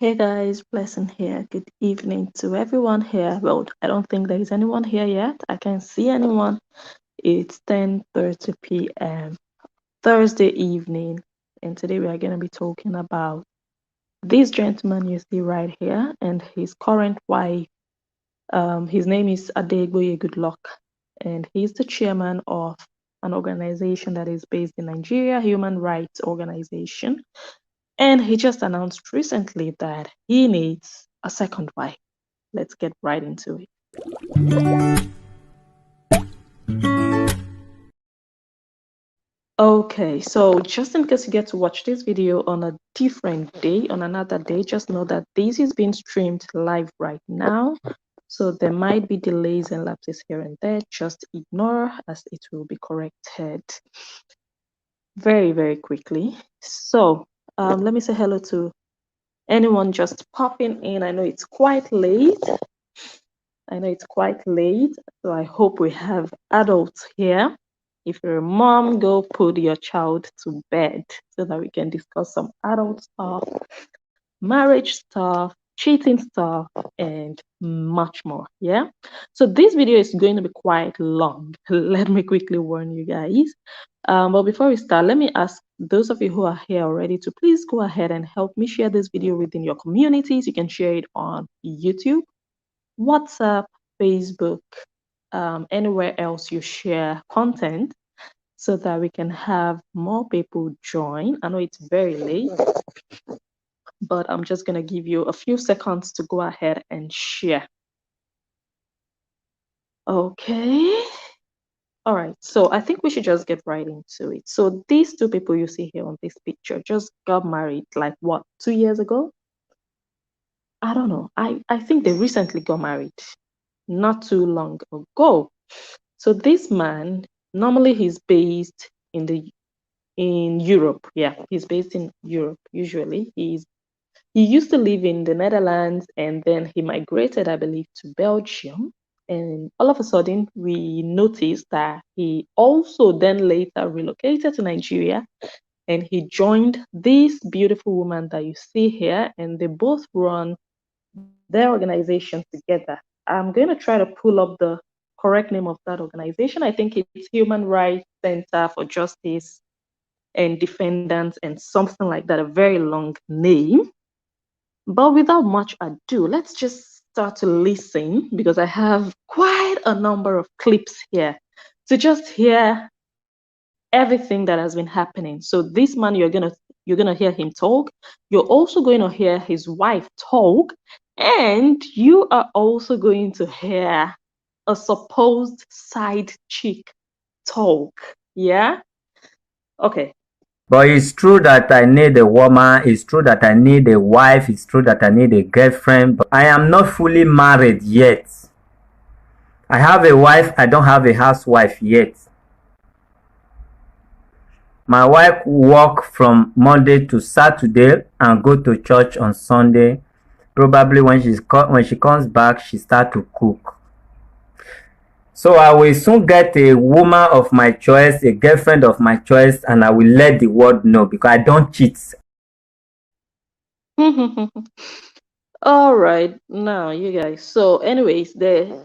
Hey guys, Blessing here. Good evening to everyone here. Well, I don't think there is anyone here yet. I can't see anyone. It's 10:30 p.m. Thursday evening, and today we are going to be talking about this gentleman you see right here and his current wife. His name is Adegboye Goodluck, and he's the chairman of an organization that is based in Nigeria, Human Rights Organization. And he just announced recently that he needs a second wife. Let's get right into it. Okay, so just in case you get to watch this video on a different day, on another day, just know that this is being streamed live right now. So there might be delays and lapses here and there. Just ignore as it will be corrected very, very quickly. So let me say hello to anyone just popping in. I know it's quite late. So I hope we have adults here. If you're a mom, go put your child to bed so that we can discuss some adult stuff, marriage stuff, cheating stuff, and much more. Yeah. So this video is going to be quite long. Let me quickly warn you guys. But before we start, let me ask those of you who are here already to please go ahead and help me share this video within your communities. You can share it on YouTube, WhatsApp, Facebook, anywhere else you share content so that we can have more people join. I know it's very late, but I'm just going to give you a few seconds to go ahead and share. Okay. All right. So I think we should just get right into it. So these two people you see here on this picture just got married like what, 2 years ago? I don't know. I think they recently got married not too long ago. So this man, normally he's based in Europe. Yeah, he's based in Europe usually. He used to live in the Netherlands and then he migrated, I believe, to Belgium. And all of a sudden, we noticed that he also then later relocated to Nigeria and he joined this beautiful woman that you see here, and they both run their organization together. I'm going to try to pull up the correct name of that organization. I think it's Human Rights Center for Justice and Defendants and something like that, a very long name. But without much ado, let's just start to listen because I have quite a number of clips here to just hear everything that has been happening. So this man, you're gonna hear him talk. You're also going to hear his wife talk, and you are also going to hear a supposed side chick talk. Yeah. Okay. But it's true that I need a woman, it's true that I need a wife, it's true that I need a girlfriend, but I am not fully married yet. I have a wife, I don't have a housewife yet. My wife works from Monday to Saturday and go to church on Sunday. Probably when she comes back, she starts to cook. So I will soon get a woman of my choice, a girlfriend of my choice, and I will let the world know because I don't cheat. All right, now you guys. So, anyways, there's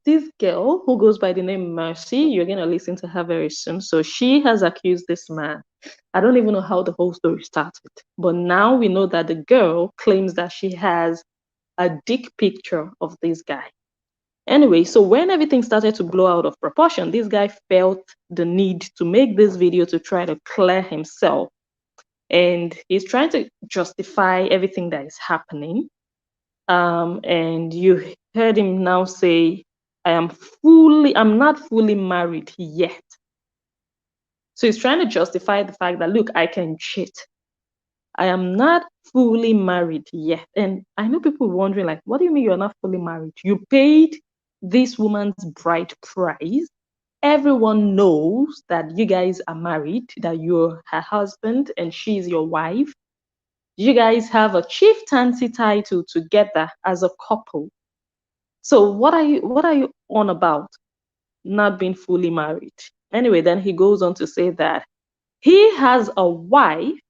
this girl who goes by the name Mercy. You're gonna listen to her very soon. So she has accused this man. I don't even know how the whole story started, but now we know that the girl claims that she has a dick picture of this guy. Anyway, so when everything started to blow out of proportion, this guy felt the need to make this video to try to clear himself. And he's trying to justify everything that is happening. And you heard him now say, I'm not fully married yet. So he's trying to justify the fact that, look, I can cheat. I am not fully married yet. And I know people wondering, like, what do you mean you're not fully married? You paid this woman's bride price. Everyone knows that you guys are married, that you're her husband and she's your wife. You guys have a chieftaincy title together as a couple. So what are you on about? Not being fully married. Anyway, then he goes on to say that he has a wife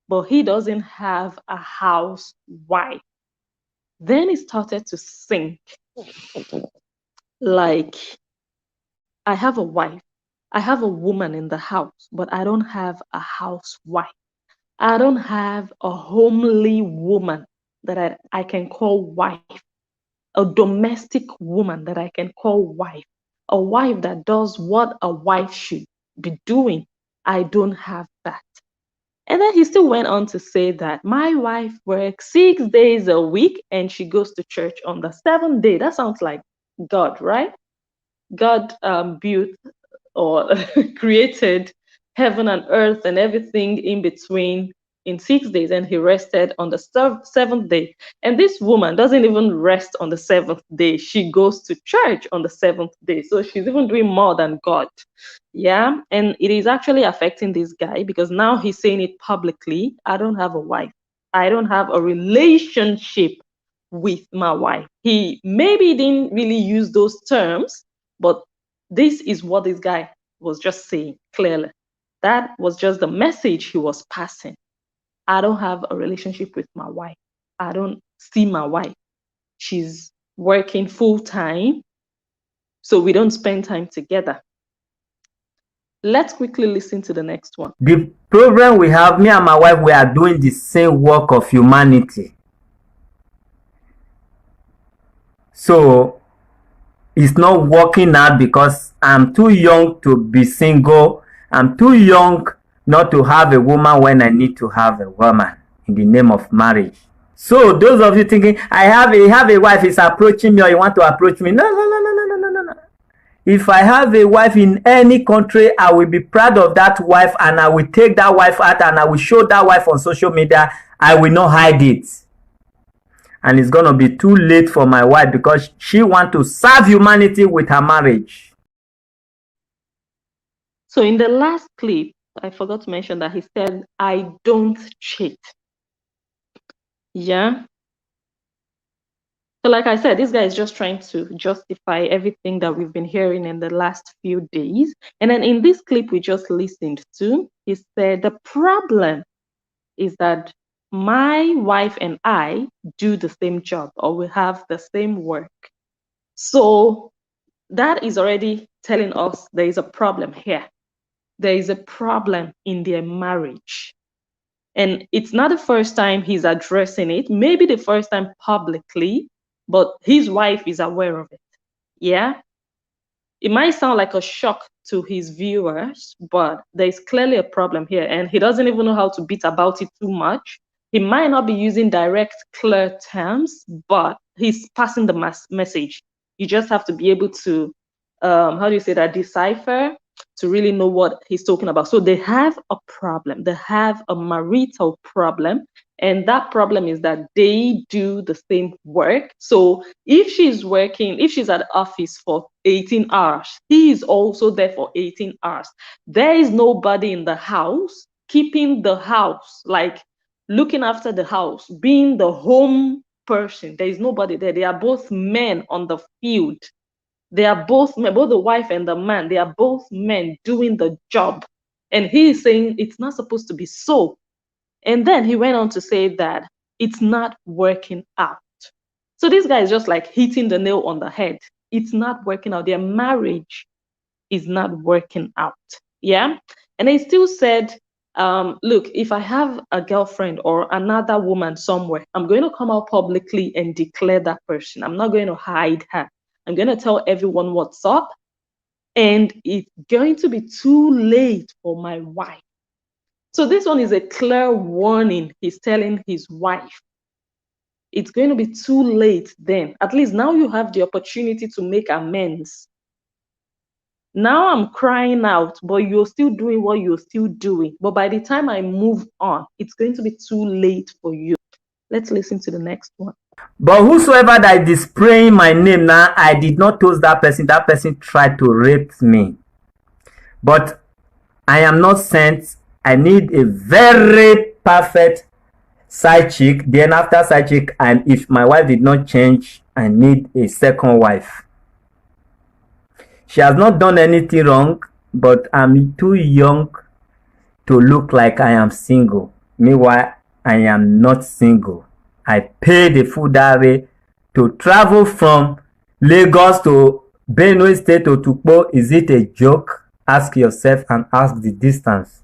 but he doesn't have a housewife. Then it started to sink. Like, I have a wife, I have a woman in the house, but I don't have a housewife. I don't have a homely woman that I can call wife, a domestic woman that I can call wife, a wife that does what a wife should be doing. I don't have that. And then he still went on to say that my wife works 6 days a week and she goes to church on the seventh day. That sounds like God, right? God built or created heaven and earth and everything in between in 6 days, and he rested on the seventh day. And this woman doesn't even rest on the seventh day. She goes to church on the seventh day. So she's even doing more than God. Yeah. And it is actually affecting this guy because now he's saying it publicly. I don't have a wife. I don't have a relationship with my wife. He maybe didn't really use those terms, but this is what this guy was just saying clearly. That was just the message he was passing. I don't have a relationship with my wife. I don't see my wife. She's working full time, so we don't spend time together. Let's quickly listen to the next one. The problem we have, me and my wife, we are doing the same work of humanity. So it's not working out because I'm too young to be single. I'm too young not to have a woman when I need to have a woman in the name of marriage. So those of you thinking, I have a wife is approaching me or you want to approach me. No. If I have a wife in any country, I will be proud of that wife and I will take that wife out and I will show that wife on social media. I will not hide it. And it's going to be too late for my wife because she wants to serve humanity with her marriage. So in the last clip, I forgot to mention that he said, I don't cheat. Yeah. So like I said, this guy is just trying to justify everything that we've been hearing in the last few days. And then in this clip we just listened to, he said, the problem is that my wife and I do the same job, or we have the same work. So that is already telling us there is a problem here. There is a problem in their marriage. And it's not the first time he's addressing it, maybe the first time publicly, but his wife is aware of it. Yeah. It might sound like a shock to his viewers, but there's clearly a problem here. And he doesn't even know how to beat about it too much. He might not be using direct, clear terms, but he's passing the message. You just have to be able to, how do you say that, decipher to really know what he's talking about. So they have a problem. They have a marital problem. And that problem is that they do the same work. So if she's working, if she's at the office for 18 hours, he is also there for 18 hours. There is nobody in the house keeping the house, like looking after the house, being the home person. There is nobody there. They are both men on the field. They are both men, both the wife and the man. They are both men doing the job. And he is saying it's not supposed to be so. And then he went on to say that it's not working out. So this guy is just like hitting the nail on the head. It's not working out. Their marriage is not working out. Yeah. And he still said, look, if I have a girlfriend or another woman somewhere, I'm going to come out publicly and declare that person. I'm not going to hide her. I'm going to tell everyone what's up. And it's going to be too late for my wife. So this one is a clear warning he's telling his wife. It's going to be too late then. At least now you have the opportunity to make amends. Now I'm crying out, but you're still doing what you're still doing. But by the time I move on, it's going to be too late for you. Let's listen to the next one. But whosoever that is displaying my name now, I did not toast that person. That person tried to rape me. But I am not sent. I need a very perfect side chick. Then after side chick, and if my wife did not change, I need a second wife. She has not done anything wrong, but I'm too young to look like I am single. Meanwhile, I am not single. I pay the full dowry to travel from Lagos to Benue State to Tukpo. Is it a joke? Ask yourself and ask the distance.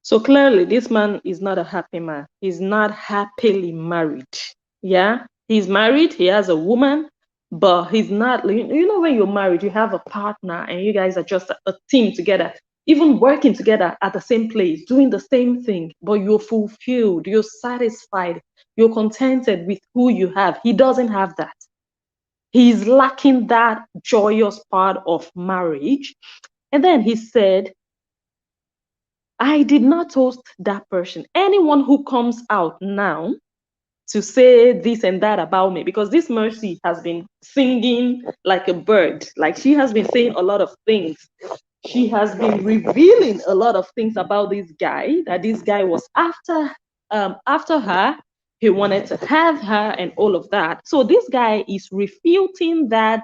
So clearly, this man is not a happy man. He's not happily married. Yeah, he's married. He has a woman, but he's not. You know, when you're married, you have a partner, and you guys are just a team together, even working together at the same place, doing the same thing. But you're fulfilled. You're satisfied. You're contented with who you have. He doesn't have that. He's lacking that joyous part of marriage. And then he said, I did not toast that person. Anyone who comes out now to say this and that about me, because this Mercy has been singing like a bird, like she has been saying a lot of things. She has been revealing a lot of things about this guy, that this guy was after her. He wanted to have her and all of that. So this guy is refuting that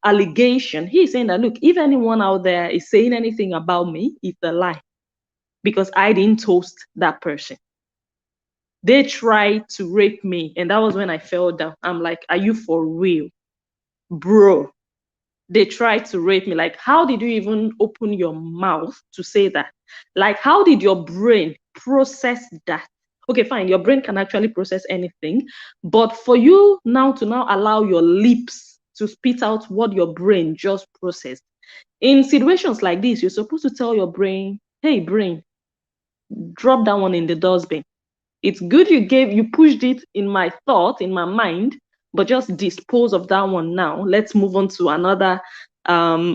allegation. He's saying that, look, if anyone out there is saying anything about me, it's a lie, because I didn't toast that person. They tried to rape me, and that was when I fell down. I'm like, are you for real? Bro, they tried to rape me. Like, how did you even open your mouth to say that? Like, how did your brain process that? Okay, fine, your brain can actually process anything, but for you now to allow your lips to spit out what your brain just processed. In situations like this, you're supposed to tell your brain, hey, brain, drop that one in the dustbin. It's good you pushed it in my thought, in my mind, but just dispose of that one now. Let's move on to another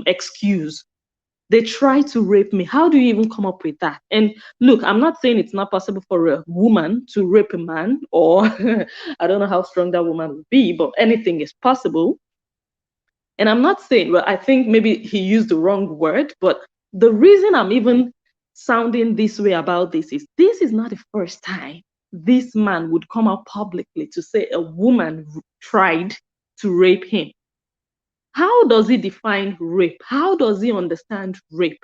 excuse. They try to rape me. How do you even come up with that? And look, I'm not saying it's not possible for a woman to rape a man, or I don't know how strong that woman would be, but anything is possible. And I'm not saying, well, I think maybe he used the wrong word, but the reason I'm even sounding this way about this is not the first time this man would come out publicly to say a woman tried to rape him. How does he define rape? How does he understand rape?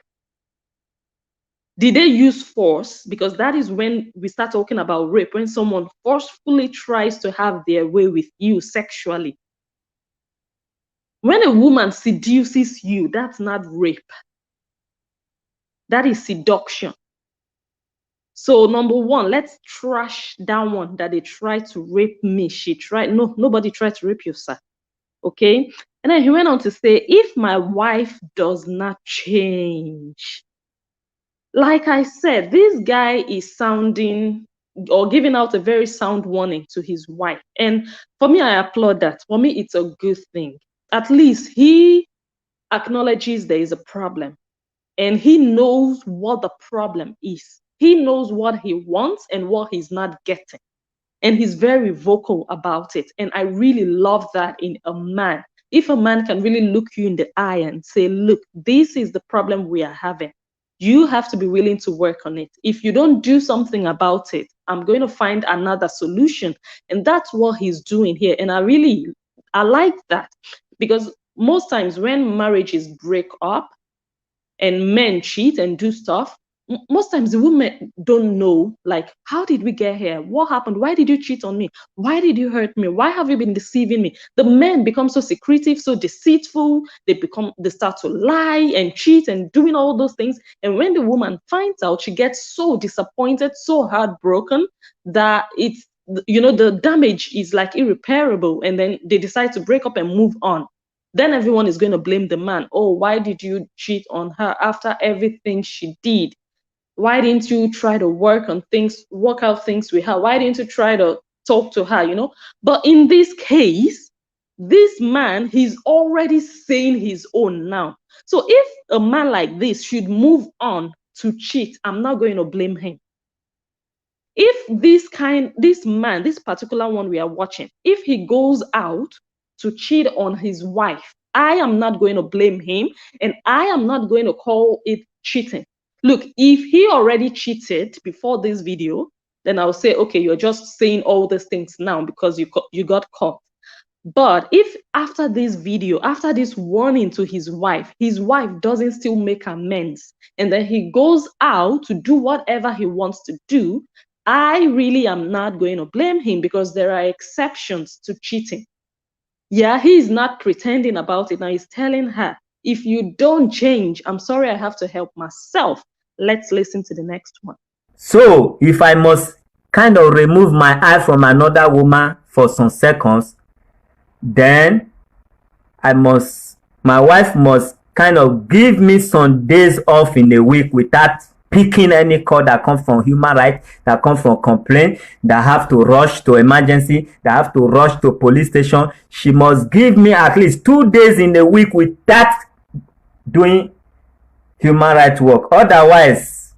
Did they use force? Because that is when we start talking about rape, when someone forcefully tries to have their way with you sexually. When a woman seduces you, that's not rape. That is seduction. So number one, let's trash that one that they tried to rape me. No, nobody tried to rape you, sir. Okay. And then he went on to say, if my wife does not change, like I said, this guy is sounding or giving out a very sound warning to his wife. And for me, I applaud that. For me, it's a good thing. At least he acknowledges there is a problem, and he knows what the problem is. He knows what he wants and what he's not getting. And he's very vocal about it. And I really love that in a man. If a man can really look you in the eye and say, look, this is the problem we are having, you have to be willing to work on it. If you don't do something about it, I'm going to find another solution. And that's what he's doing here. And I like that, because most times when marriages break up and men cheat and do stuff, most times the women don't know, like, how did we get here? What happened? Why did you cheat on me? Why did you hurt me? Why have you been deceiving me? The men become so secretive, so deceitful. They start to lie and cheat and doing all those things. And when the woman finds out, she gets so disappointed, so heartbroken, that the damage is like irreparable. And then they decide to break up and move on. Then everyone is going to blame the man. Oh, why did you cheat on her after everything she did? Why didn't you try to work out things with her? Why didn't you try to talk to her? But in this case, this man, he's already saying his own now. So if a man like this should move on to cheat, I'm not going to blame him. If this man, this particular one we are watching, if he goes out to cheat on his wife, I am not going to blame him, and I am not going to call it cheating. Look, if he already cheated before this video, then I'll say, okay, you're just saying all these things now because you got caught. But if after this video, after this warning to his wife doesn't still make amends, and then he goes out to do whatever he wants to do, I really am not going to blame him, because there are exceptions to cheating. Yeah, he's not pretending about it. Now he's telling her, if you don't change, I'm sorry, I have to help myself. Let's listen to the next one. So if I must kind of remove my eye from another woman for some seconds, then my wife must kind of give me some days off in a week without picking any call that comes from human rights, that comes from complaint, that have to rush to emergency, that have to rush to police station. She must give me at least 2 days in a week without doing human rights work. Otherwise,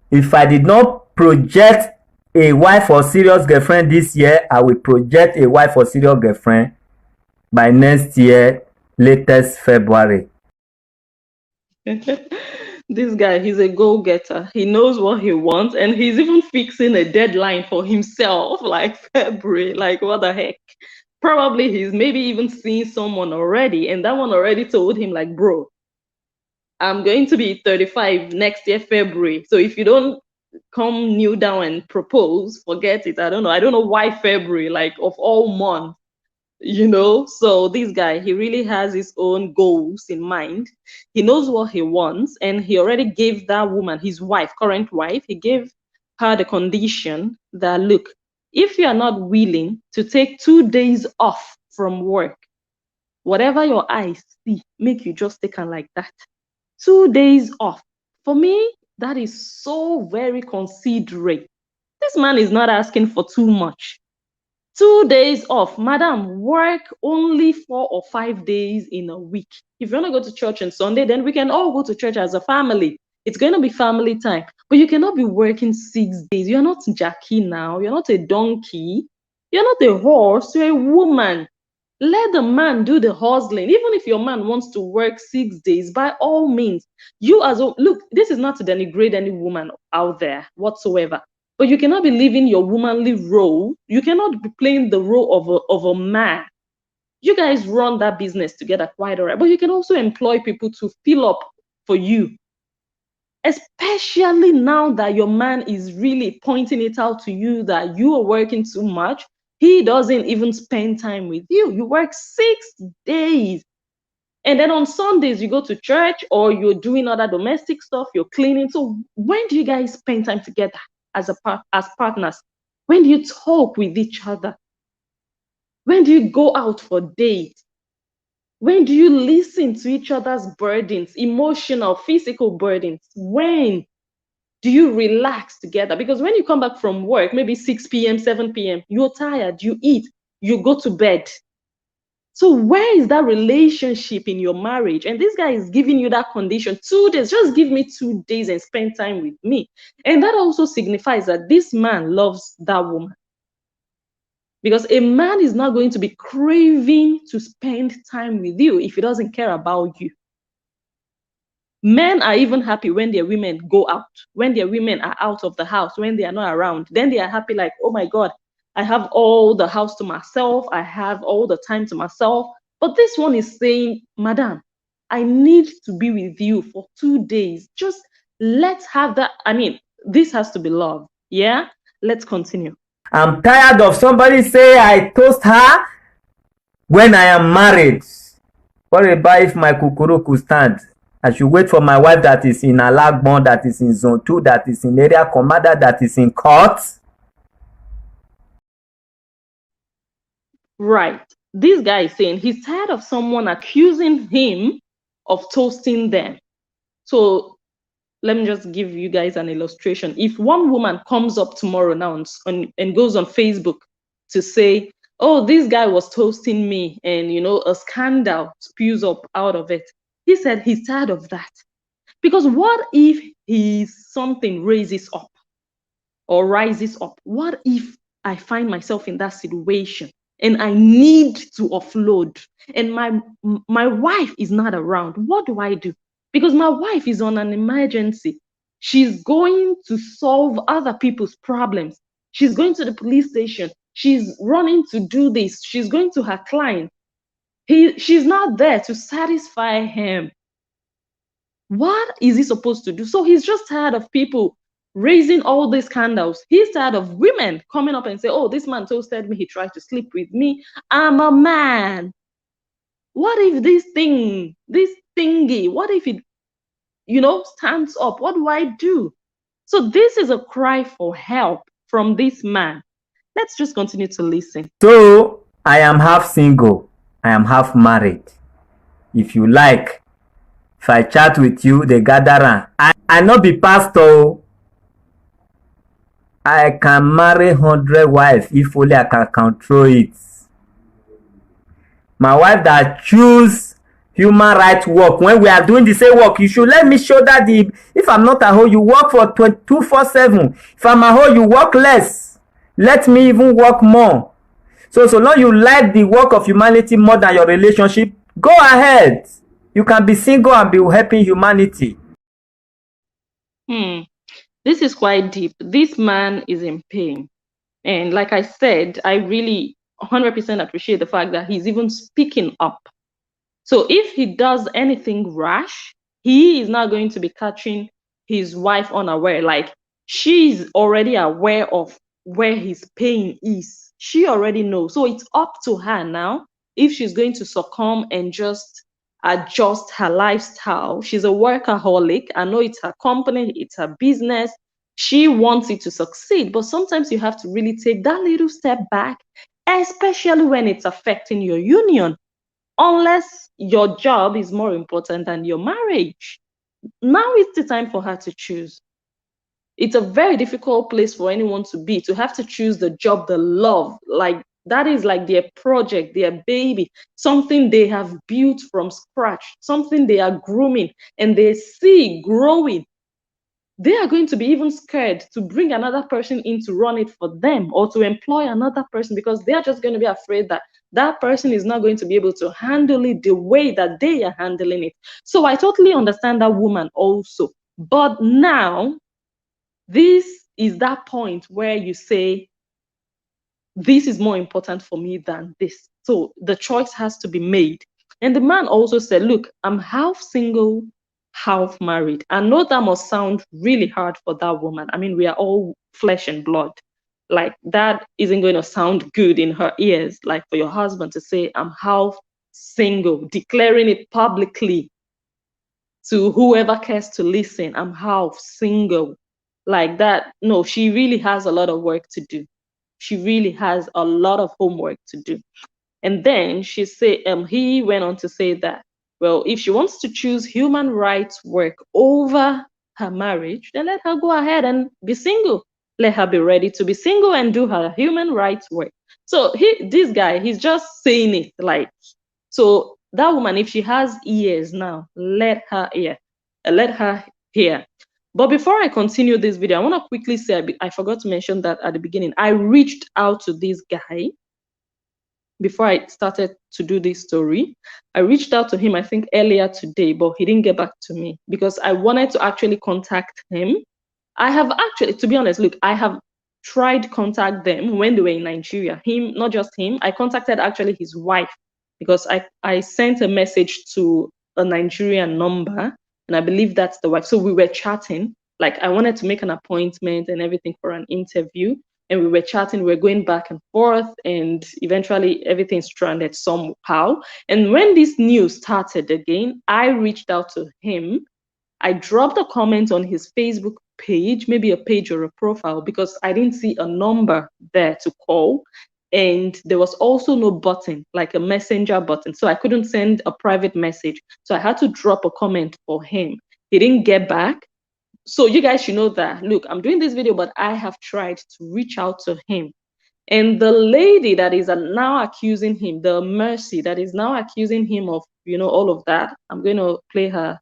if I did not project a wife or serious girlfriend this year, I will project a wife or serious girlfriend by next year, latest February. This guy, he's a go-getter. He knows what he wants, and he's even fixing a deadline for himself, like February. Like, what the heck? Probably he's maybe even seen someone already, and that one already told him, like, bro, I'm going to be 35 next year, February. So if you don't come kneel down and propose, forget it. I don't know why February, like, of all months. So this guy, he really has his own goals in mind. He knows what he wants, and he already gave that woman, his wife, current wife, he gave her the condition that, look, if you are not willing to take 2 days off from work, whatever your eyes see, make you just take on like that. 2 days off. For me, that is so very considerate. This man is not asking for too much. 2 days off. Madam, work only 4 or 5 days in a week. If you want to go to church on Sunday, then we can all go to church as a family. It's going to be family time. But you cannot be working 6 days. You're not Jackie now. You're not a donkey. You're not a horse. You're a woman. Let the man do the hustling. Even if your man wants to work 6 days, by all means, look, this is not to denigrate any woman out there whatsoever. But you cannot be living your womanly role. You cannot be playing the role of a man. You guys run that business together quite all right. But you can also employ people to fill up for you. Especially now that your man is really pointing it out to you that you are working too much. He doesn't even spend time with you. You work 6 days. And then on Sundays, you go to church, or you're doing other domestic stuff, you're cleaning. So when do you guys spend time together as partners? When do you talk with each other? When do you go out for dates? When do you listen to each other's burdens, emotional, physical burdens? When do you relax together? Because when you come back from work, maybe 6 p.m., 7 p.m., you're tired, you eat, you go to bed. So where is that relationship in your marriage? And this guy is giving you that condition. 2 days, just give me 2 days and spend time with me. And that also signifies that this man loves that woman. Because a man is not going to be craving to spend time with you if he doesn't care about you. Men are even happy when their women go out, when their women are out of the house, when they are not around. Then they are happy, like, oh my God, I have all the house to myself. I have all the time to myself. But this one is saying, Madam, I need to be with you for 2 days. Just let's have that. I mean, this has to be love. Yeah? Let's continue. I'm tired of somebody say I toast her when I am married. What about if my kukuruku stands? I should wait for my wife that is in Alagbon, that is in Zone 2, that is in area commander, that is in court. Right. This guy is saying he's tired of someone accusing him of toasting them. So let me just give you guys an illustration. If one woman comes up tomorrow now and goes on Facebook to say, oh, this guy was toasting me, and a scandal spews up out of it, he said he's tired of that. Because what if something raises up or rises up? What if I find myself in that situation and I need to offload, and my wife is not around? What do I do? Because my wife is on an emergency. She's going to solve other people's problems. She's going to the police station. She's running to do this. She's going to her client. She's not there to satisfy him. What is he supposed to do? So he's just tired of people raising all these scandals. He's tired of women coming up and say, oh, this man toasted me. He tried to sleep with me. I'm a man. What if this thingy, what if it, stands up? What do I do? So this is a cry for help from this man. Let's just continue to listen. So I am half single. I am half married. If you like, if I chat with you, they gather round. I no be pastor. I can marry 100 wives if only I can control it. My wife that choose human rights work, when we are doing the same work, you should let me show that if I'm not at home, you work for 24/7. If I'm at home, you work less. Let me even work more. So long you like the work of humanity more than your relationship, go ahead. You can be single and be helping humanity. This is quite deep. This man is in pain. And like I said, I really 100% appreciate the fact that he's even speaking up. So if he does anything rash, he is not going to be catching his wife unaware. Like, she's already aware of where his pain is. She already knows. So it's up to her now if she's going to succumb and just adjust her lifestyle. She's a workaholic. I know it's her company, it's her business. She wants it to succeed. But sometimes you have to really take that little step back, especially when it's affecting your union. Unless your job is more important than your marriage. Now is the time for her to choose. It's a very difficult place for anyone to have to choose the job they love. Like, that is like their project, their baby, something they have built from scratch, something they are grooming and they see growing. They are going to be even scared to bring another person in to run it for them or to employ another person, because they are just going to be afraid that that person is not going to be able to handle it the way that they are handling it. So I totally understand that woman also. But now, this is that point where you say, this is more important for me than this. So the choice has to be made. And the man also said, look, I'm half single, half married. I know that must sound really hard for that woman. I mean, we are all flesh and blood. Like, that isn't going to sound good in her ears. Like, for your husband to say, I'm half single, declaring it publicly to whoever cares to listen, I'm half single. Like that, no, she really has a lot of work to do. She really has a lot of homework to do. And then he went on to say that, well, if she wants to choose human rights work over her marriage, then let her go ahead and be single. Let her be ready to be single and do her human rights work. So this guy, he's just saying it like, so that woman, if she has ears now, let her hear. But before I continue this video, I want to quickly say, I forgot to mention that at the beginning. I reached out to this guy before I started to do this story. I reached out to him, I think earlier today, but he didn't get back to me because I wanted to actually contact him. I have actually, to be honest, look, I have tried contact them when they were in Nigeria. Him, not just him, I contacted actually his wife, because I sent a message to a Nigerian number, and I believe that's the wife. So we were chatting, like I wanted to make an appointment and everything for an interview. And we were chatting, we were going back and forth, and eventually everything stranded somehow. And when this news started again, I reached out to him. I dropped a comment on his Facebook page, maybe a page or a profile, because I didn't see a number there to call. And there was also no button, like a messenger button. So I couldn't send a private message. So I had to drop a comment for him. He didn't get back. So you guys should know that, look, I'm doing this video, but I have tried to reach out to him. And the lady that is now accusing him, the Mercy that is now accusing him of, all of that, I'm going to play her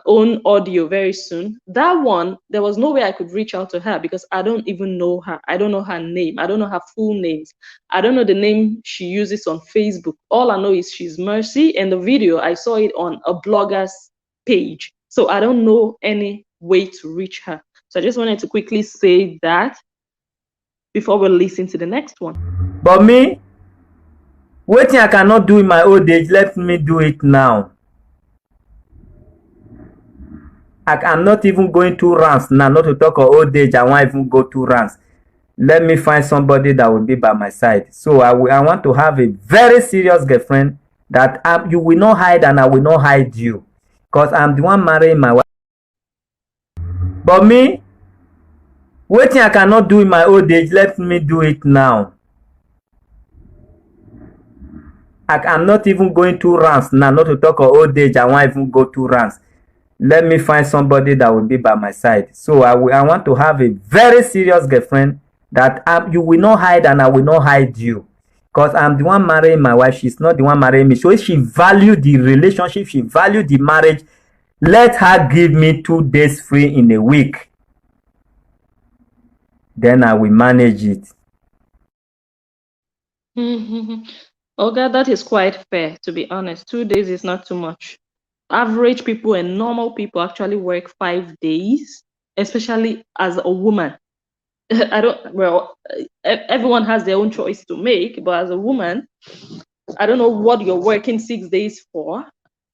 own audio very soon. That one, there was no way I could reach out to her because I don't even know her. I don't know her name. I don't know her full names. I don't know the name she uses on Facebook. All I know is she's Mercy, and the video, I saw it on a blogger's page. So I don't know any way to reach her. So I just wanted to quickly say that. before we listen to the next one. But me, wetin I cannot do in my old age, let me do it now. I'm not even going 2 rounds now, not to talk of old age. I won't even go 2 rounds. Let me find somebody that will be by my side. So I want to have a very serious girlfriend that you will not hide and I will not hide you. Because I'm the one marrying my wife. But me, wetin I cannot do in my old age, let me do it now. I'm not even going 2 rounds now, not to talk of old age. I won't even go 2 rounds. Let me find somebody that will be by my side. So I want to have a very serious girlfriend that you will not hide and I will not hide you. Because I'm the one marrying my wife. She's not the one marrying me. So if she value the relationship, she value the marriage, let her give me 2 days free in a week. Then I will manage it. Okay, that is quite fair, to be honest. 2 days is not too much. Average people and normal people actually work 5 days, especially as a woman. Everyone has their own choice to make, but as a woman, I don't know what you're working 6 days for.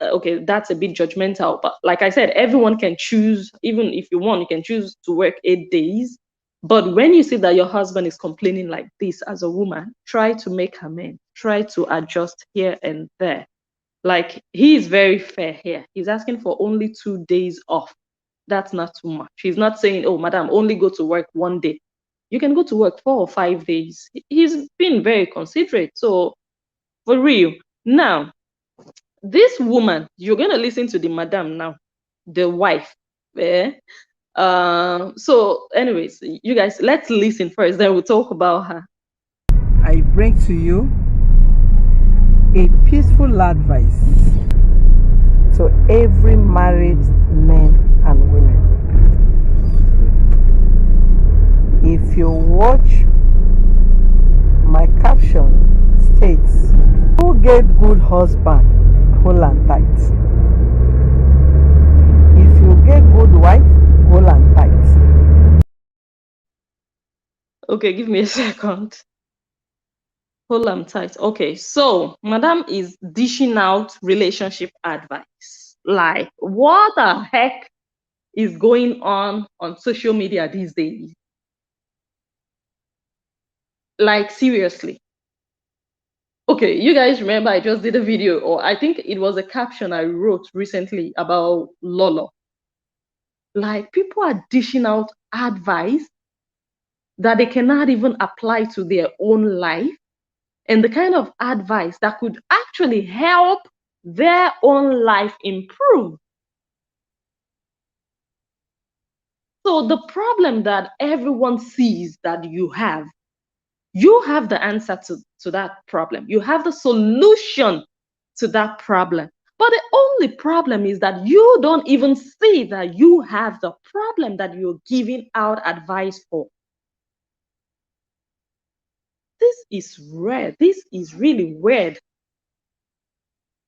Okay, that's a bit judgmental, but like I said, everyone can choose. Even if you want, you can choose to work 8 days. But when you see that your husband is complaining like this as a woman, try to make amends. Try to adjust here and there. Like, he is very fair here. He's asking for only 2 days off. That's not too much. He's not saying, oh, madam, only go to work 1 day. You can go to work 4 or 5 days. He's been very considerate. So, for real. Now, this woman, you're going to listen to the madam now, the wife. Eh? So, anyways, you guys, let's listen first, then we'll talk about her. I bring to you a peaceful advice to every married men and women. If you watch my caption states, who get good husband, hold am tight. If you get good wife, hold am tight. Okay, give me a second. Hold on tight. Okay, so madam is dishing out relationship advice. Like, what the heck is going on social media these days? Like, seriously. Okay, you guys remember I just did a video, or I think it was a caption I wrote recently about Lolo. Like, people are dishing out advice that they cannot even apply to their own life, and the kind of advice that could actually help their own life improve. So the problem that everyone sees that you have the answer to that problem. You have the solution to that problem. But the only problem is that you don't even see that you have the problem that you're giving out advice for. This is rare. This is really weird.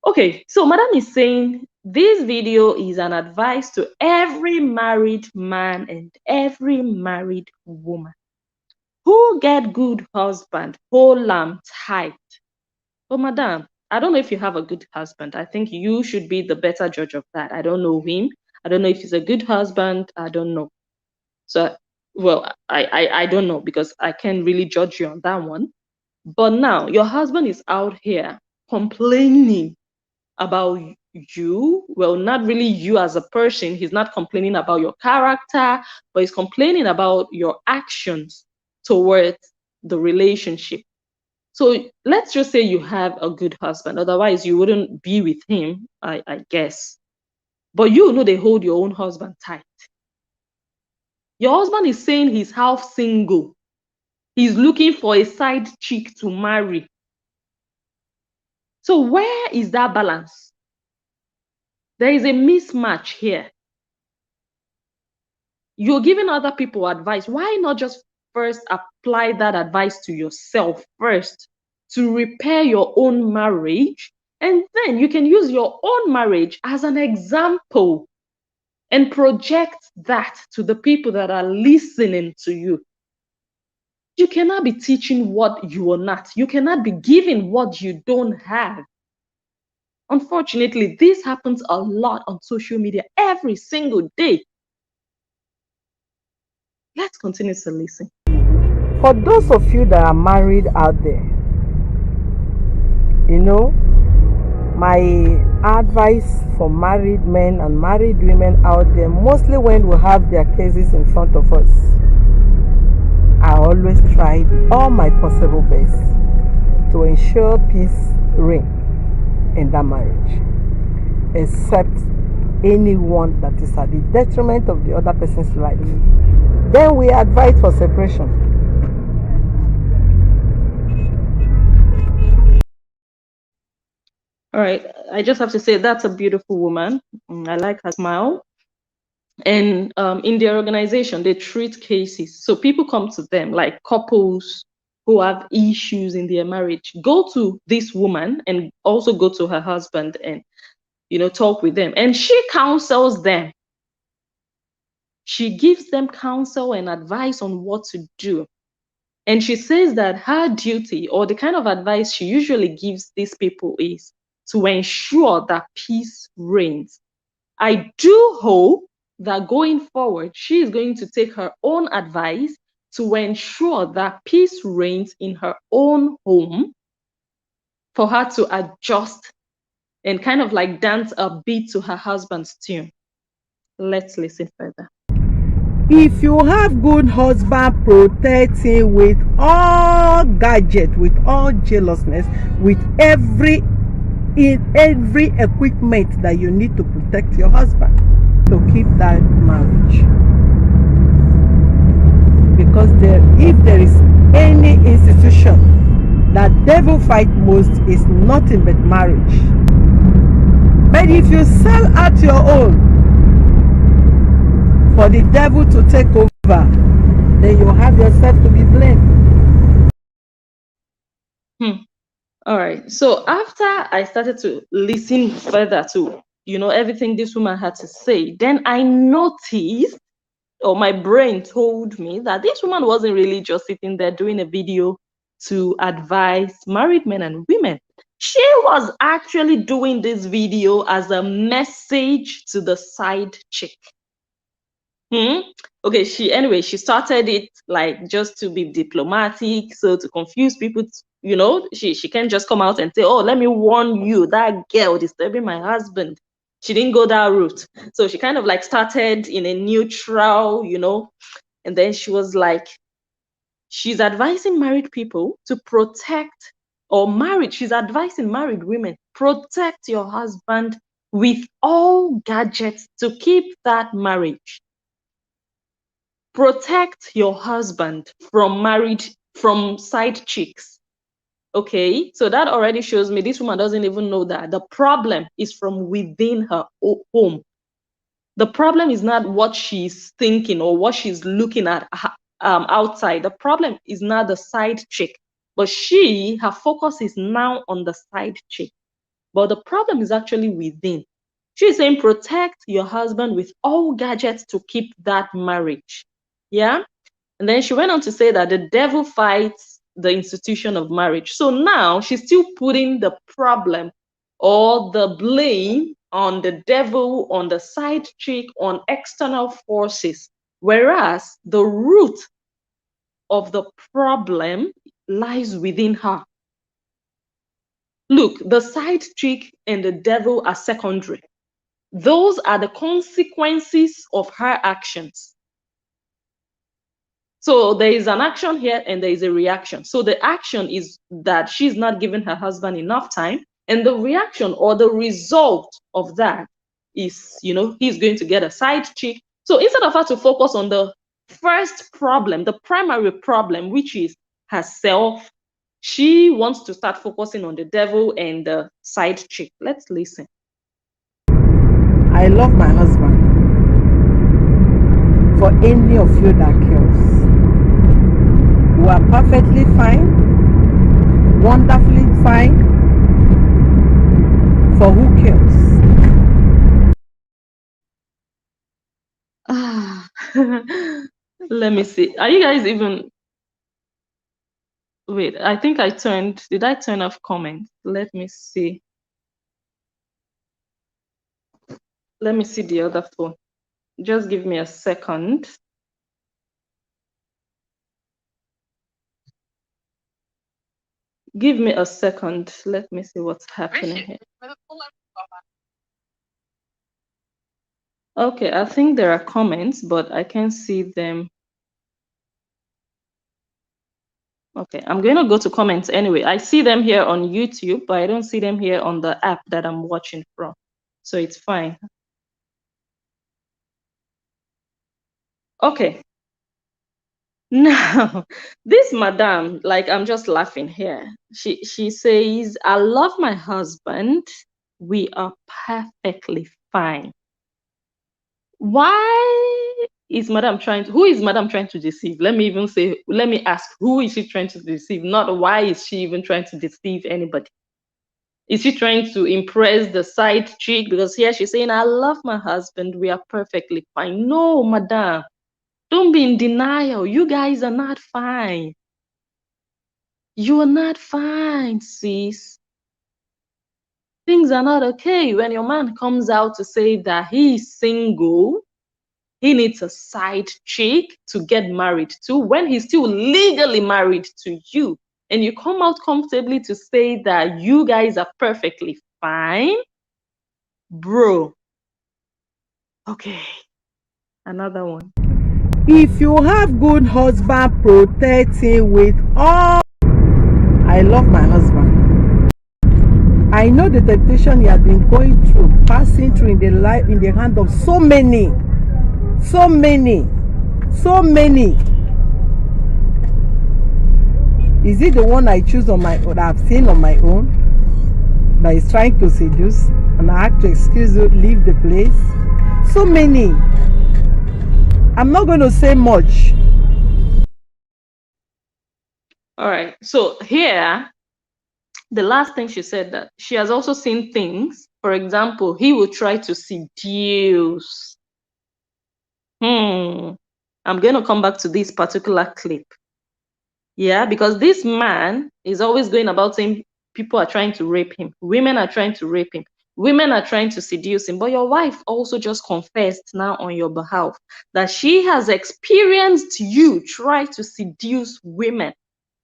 Okay, so madam is saying this video is an advice to every married man and every married woman. Who get good husband, hold am tight. But madam, I don't know if you have a good husband. I think you should be the better judge of that. I don't know him. I don't know if he's a good husband. I don't know. So, well, I don't know, because I can't really judge you on that one. But now your husband is out here complaining about you. Well, not really you as a person. He's not complaining about your character, but he's complaining about your actions towards the relationship. So let's just say you have a good husband. Otherwise, you wouldn't be with him, I guess. But you know they hold your own husband tight. Your husband is saying he's half single. He's looking for a side chick to marry. So where is that balance? There is a mismatch here. You're giving other people advice. Why not just first apply that advice to yourself first to repair your own marriage? And then you can use your own marriage as an example and project that to the people that are listening to you. You cannot be teaching what you are not. You cannot be giving what you don't have. Unfortunately, this happens a lot on social media every single day. Let's continue to listen. For those of you that are married out there, you know, my advice for married men and married women out there, mostly when we have their cases in front of us, I always tried all my possible best to ensure peace reign in that marriage, except anyone that is at the detriment of the other person's life. Then we advise for separation. All right, I just have to say that's a beautiful woman. I like her smile. And in their organization, they treat cases. So people come to them, like couples who have issues in their marriage, go to this woman and also go to her husband and, talk with them. And she counsels them. She gives them counsel and advice on what to do. And she says that her duty, or the kind of advice she usually gives these people, is to ensure that peace reigns. I do hope that going forward, she is going to take her own advice to ensure that peace reigns in her own home, for her to adjust and kind of like dance a beat to her husband's tune. Let's listen further. If you have good husband, protect him with all gadget, with all jealousness, with every equipment that you need to protect your husband, to keep that marriage. Because if there is any institution that devil fight most, is nothing but marriage. But if you sell out your own for the devil to take over, then you have yourself to be blamed. All right. So after I started to listen further to, everything this woman had to say, then I noticed, or my brain told me, that this woman wasn't really just sitting there doing a video to advise married men and women. She was actually doing this video as a message to the side chick. Okay, she started it like just to be diplomatic, so to confuse people, she can't just come out and say, oh, let me warn you, that girl disturbing my husband. She didn't go that route. So she kind of like started in a neutral, and then she was like, she's advising married people to protect, she's advising married women, protect your husband with all gadgets to keep that marriage. Protect your husband from side chicks. Okay, so that already shows me this woman doesn't even know that the problem is from within her home. The problem is not what she's thinking or what she's looking at outside. The problem is not the side chick, but her focus is now on the side chick. But the problem is actually within. She's saying protect your husband with all gadgets to keep that marriage. Yeah. And then she went on to say that the devil fights the institution of marriage. So now she's still putting the problem or the blame on the devil, on the side chick, on external forces, whereas the root of the problem lies within her. Look, the side chick and the devil are secondary. Those are the consequences of her actions. So there is an action here and there is a reaction. So the action is that she's not giving her husband enough time. And the reaction or the result of that is, he's going to get a side chick. So instead of her to focus on the first problem, the primary problem, which is herself, she wants to start focusing on the devil and the side chick. Let's listen. I love my husband. For any of you that cares, we are perfectly fine, wonderfully fine. For who cares? Let me see. Are you guys even Wait, I think did I turn off comments? Let me see. Let me see the other phone. Just give me a second. Give me a second. Let me see what's happening here. Okay, I think there are comments, but I can't see them. Okay, I'm going to go to comments anyway. I see them here on YouTube, but I don't see them here on the app that I'm watching from. So it's fine. Okay. Now, this madam, like, I'm just laughing here. She says, I love my husband. We are perfectly fine. Why is madam who is madam trying to deceive? Let me ask, who is she trying to deceive? Not why is she even trying to deceive anybody? Is she trying to impress the side chick? Because here she's saying, I love my husband. We are perfectly fine. No, madam. Don't be in denial. You guys are not fine. You are not fine, sis. Things are not okay. When your man comes out to say that he's single, he needs a side chick to get married to when he's still legally married to you. And you come out comfortably to say that you guys are perfectly fine. Bro. Okay. Another one. If you have good husband, protect him with all. I love my husband. I know the temptation he has been going through, passing through in the hand of so many. Is it the one I choose on my own, I've seen on my own, that is trying to seduce, and I have to excuse you, leave the place? So many. I'm not going to say much. All right. So here, the last thing she said, that she has also seen things. For example, he will try to seduce. I'm going to come back to this particular clip. Yeah, because this man is always going about saying people are trying to rape him. Women are trying to rape him. Women are trying to seduce him. But your wife also just confessed now on your behalf that she has experienced you try to seduce women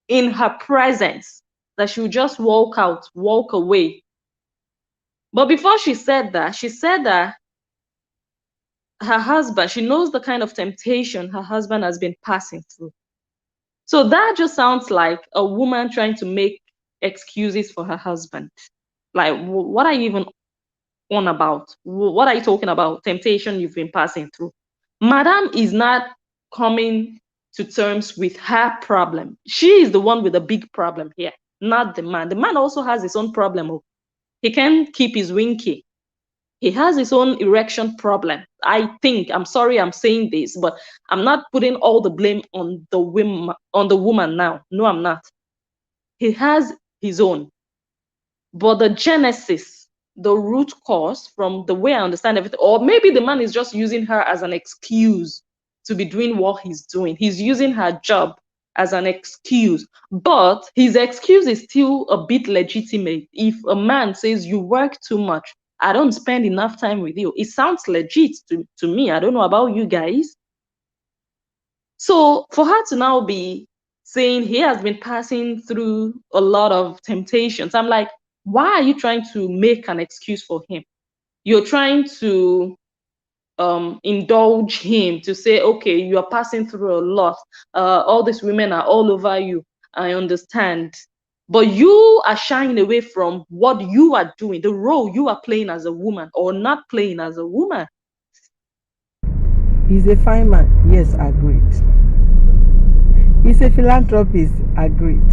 in her presence, that she would just walk away. But before she said that her husband, she knows the kind of temptation her husband has been passing through. So that just sounds like a woman trying to make excuses for her husband. Like, what are you even on about? What are you talking about? Temptation you've been passing through. Madam is not coming to terms with her problem. She is the one with a big problem here, not the man. The man also has his own problem. He can't keep his winky. He has his own erection problem. I think, I'm sorry I'm saying this, but I'm not putting all the blame on the woman now. No, I'm not. He has his own. But the genesis, the root cause, from the way I understand everything, or maybe the man is just using her as an excuse to be doing what he's doing. He's using her job as an excuse, but his excuse is still a bit legitimate. If a man says, you work too much, I don't spend enough time with you, it sounds legit to me. I don't know about you guys. So for her to now be saying he has been passing through a lot of temptations, I'm like, why are you trying to make an excuse for him? You're trying to indulge him, to say, okay, you are passing through a lot. All these women are all over you. I understand. But you are shying away from what you are doing, the role you are playing as a woman or not playing as a woman. He's a fine man. Yes, agreed. He's a philanthropist. Agreed.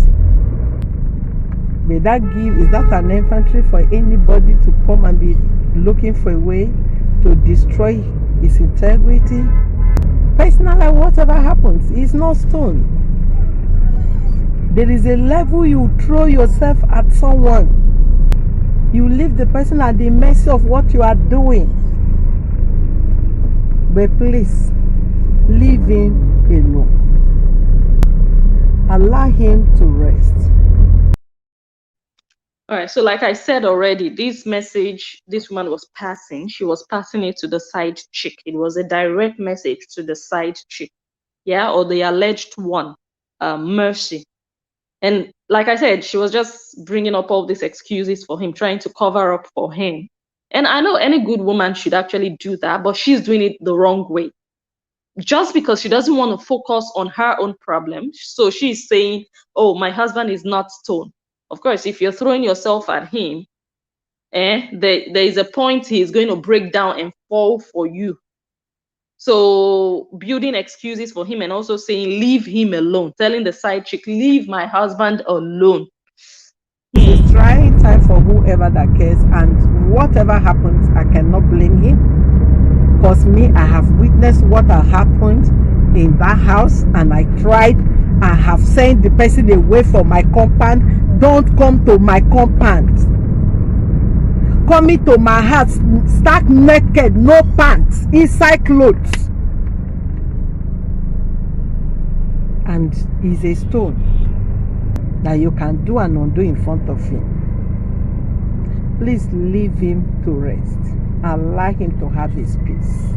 But is that an infantry for anybody to come and be looking for a way to destroy his integrity? Personally, whatever happens, he's not stone. There is a level you throw yourself at someone. You leave the person at the mercy of what you are doing. But please, leave him alone. Allah allow him to rest. All right, so like I said already, this message this woman was passing, she was passing it to the side chick. It was a direct message to the side chick, yeah, or the alleged one, Mercy. And like I said, she was just bringing up all these excuses for him, trying to cover up for him. And I know any good woman should actually do that, but she's doing it the wrong way. Just because she doesn't want to focus on her own problem. So she's saying, oh, my husband is not stoned. Of course, if you're throwing yourself at him, there is a point he's going to break down and fall for you. So building excuses for him and also saying, leave him alone, telling the side chick, leave my husband alone. It's a trying time for whoever that cares, and whatever happens, I cannot blame him. Because me, I have witnessed what has happened in that house, and I have sent the person away from my compound. Don't come to my compound. Coming to my house, stark naked, no pants, inside clothes. And he's a stone that you can do and undo in front of him. Please leave him to rest. Allow him to have his peace.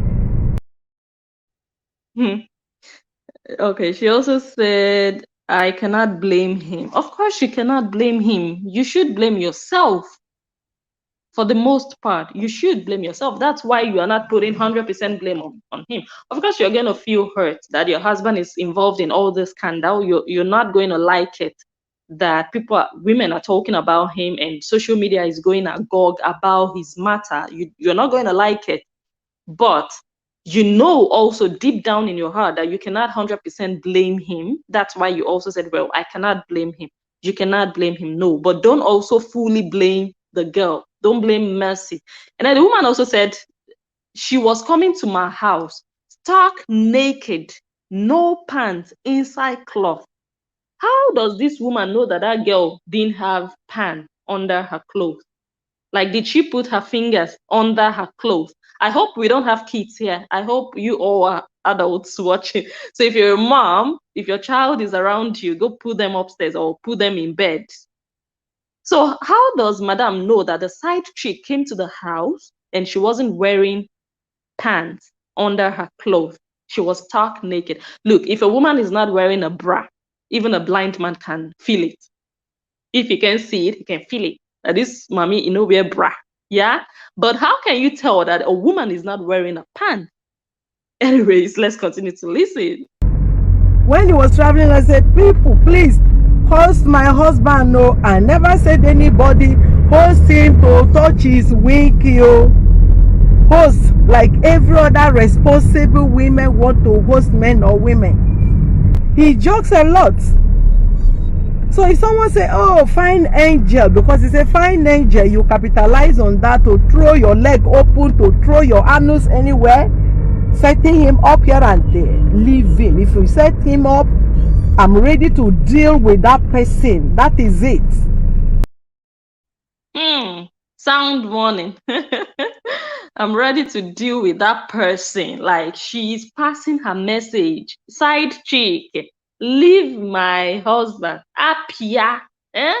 Okay, she also said, I cannot blame him. Of course, you cannot blame him. You should blame yourself. For the most part, you should blame yourself. That's why you are not putting 100% blame on him. Of course, you're going to feel hurt that your husband is involved in all this scandal. You're not going to like it that women are talking about him and social media is going agog about his matter. You're not going to like it. But you know also deep down in your heart that you cannot 100% blame him. That's why you also said, well, I cannot blame him. You cannot blame him. No, but don't also fully blame the girl. Don't blame Mercy. And then the woman also said she was coming to my house stark naked, no pants, inside cloth. How does this woman know that that girl didn't have pants under her clothes? Like, did she put her fingers under her clothes? I hope we don't have kids here. I hope you all are adults watching. So if you're a mom, if your child is around you, go put them upstairs or put them in bed. So how does Madame know that the side chick came to the house and she wasn't wearing pants under her clothes? She was stark naked. Look, if a woman is not wearing a bra, even a blind man can feel it. If he can see it, he can feel it. That this mommy, wear bra. Yeah? But how can you tell that a woman is not wearing a pants? Anyways, let's continue to listen. When he was traveling, I said, people, please, host my husband. No, I never said anybody host him to touch his wig. Host, like every other responsible women want to host men or women. He jokes a lot. So if someone say, oh, fine angel, because it's a fine angel, you capitalize on that to throw your leg open, to throw your anus anywhere, setting him up here and there. Leave him. If you set him up, I'm ready to deal with that person. That is it. Sound warning. I'm ready to deal with that person. Like, she's passing her message. Side chick, leave my husband. Apia. How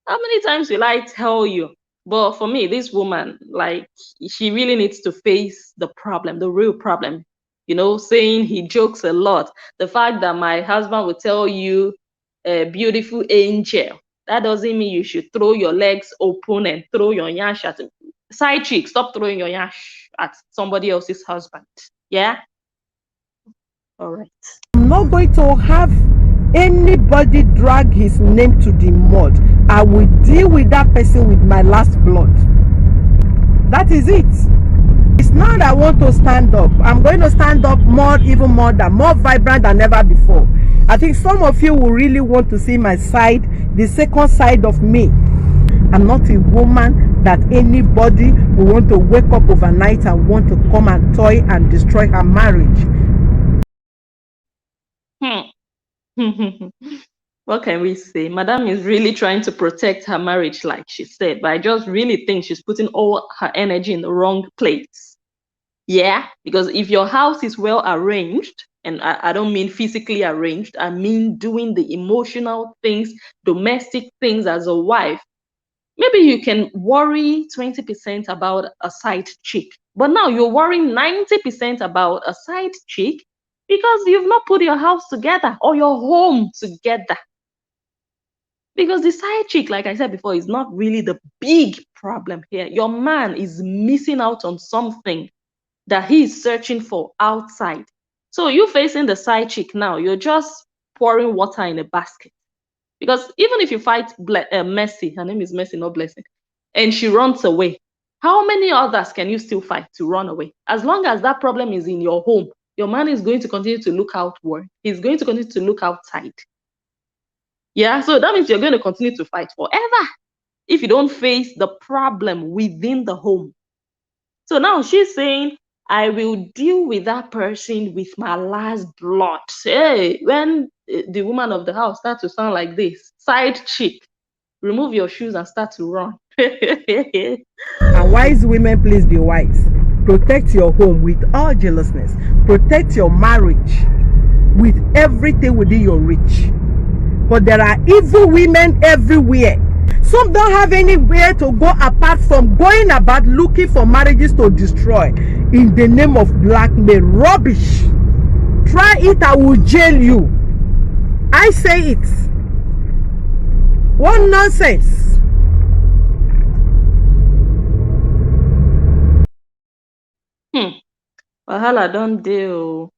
many times will I tell you? But for me, this woman, like, she really needs to face the problem, the real problem. Saying he jokes a lot. The fact that my husband will tell you, a beautiful angel, that doesn't mean you should throw your legs open and throw your yash at side chick. Stop throwing your yash at somebody else's husband. Yeah? All right. I'm not going to have anybody drag his name to the mud. I will deal with that person with my last blood. That is it. It's now that I want to stand up. I'm going to stand up even more vibrant than ever before. I think some of you will really want to see my side, the second side of me. I'm not a woman that anybody will want to wake up overnight and want to come and toy and destroy her marriage. What can we say? Madame is really trying to protect her marriage, like she said, but I just really think she's putting all her energy in the wrong place. Yeah, because if your house is well arranged, And I don't mean physically arranged. I mean doing the emotional things, domestic things as a wife. Maybe you can worry 20% about a side chick, but now you're worrying 90% about a side chick because you've not put your house together or your home together. Because the side chick, like I said before, is not really the big problem here. Your man is missing out on something that he is searching for outside. So you facing the side chick now, you're just pouring water in a basket. Because even if you fight Mercy, her name is Mercy, not Blessing, and she runs away, how many others can you still fight to run away? As long as that problem is in your home, your man is going to continue to look outward. He's going to continue to look outside. Yeah, so that means you're going to continue to fight forever if you don't face the problem within the home. So now she's saying, I will deal with that person with my last blood. Hey, when the woman of the house starts to sound like this, side chick, remove your shoes and start to run. And wise women, please be wise. Protect your home with all jealousness. Protect your marriage with everything within your reach. But there are evil women everywhere. Some don't have anywhere to go apart from going about looking for marriages to destroy in the name of blackmail. Rubbish. Try it, I will jail you. I say it. What nonsense. Wahala don't do.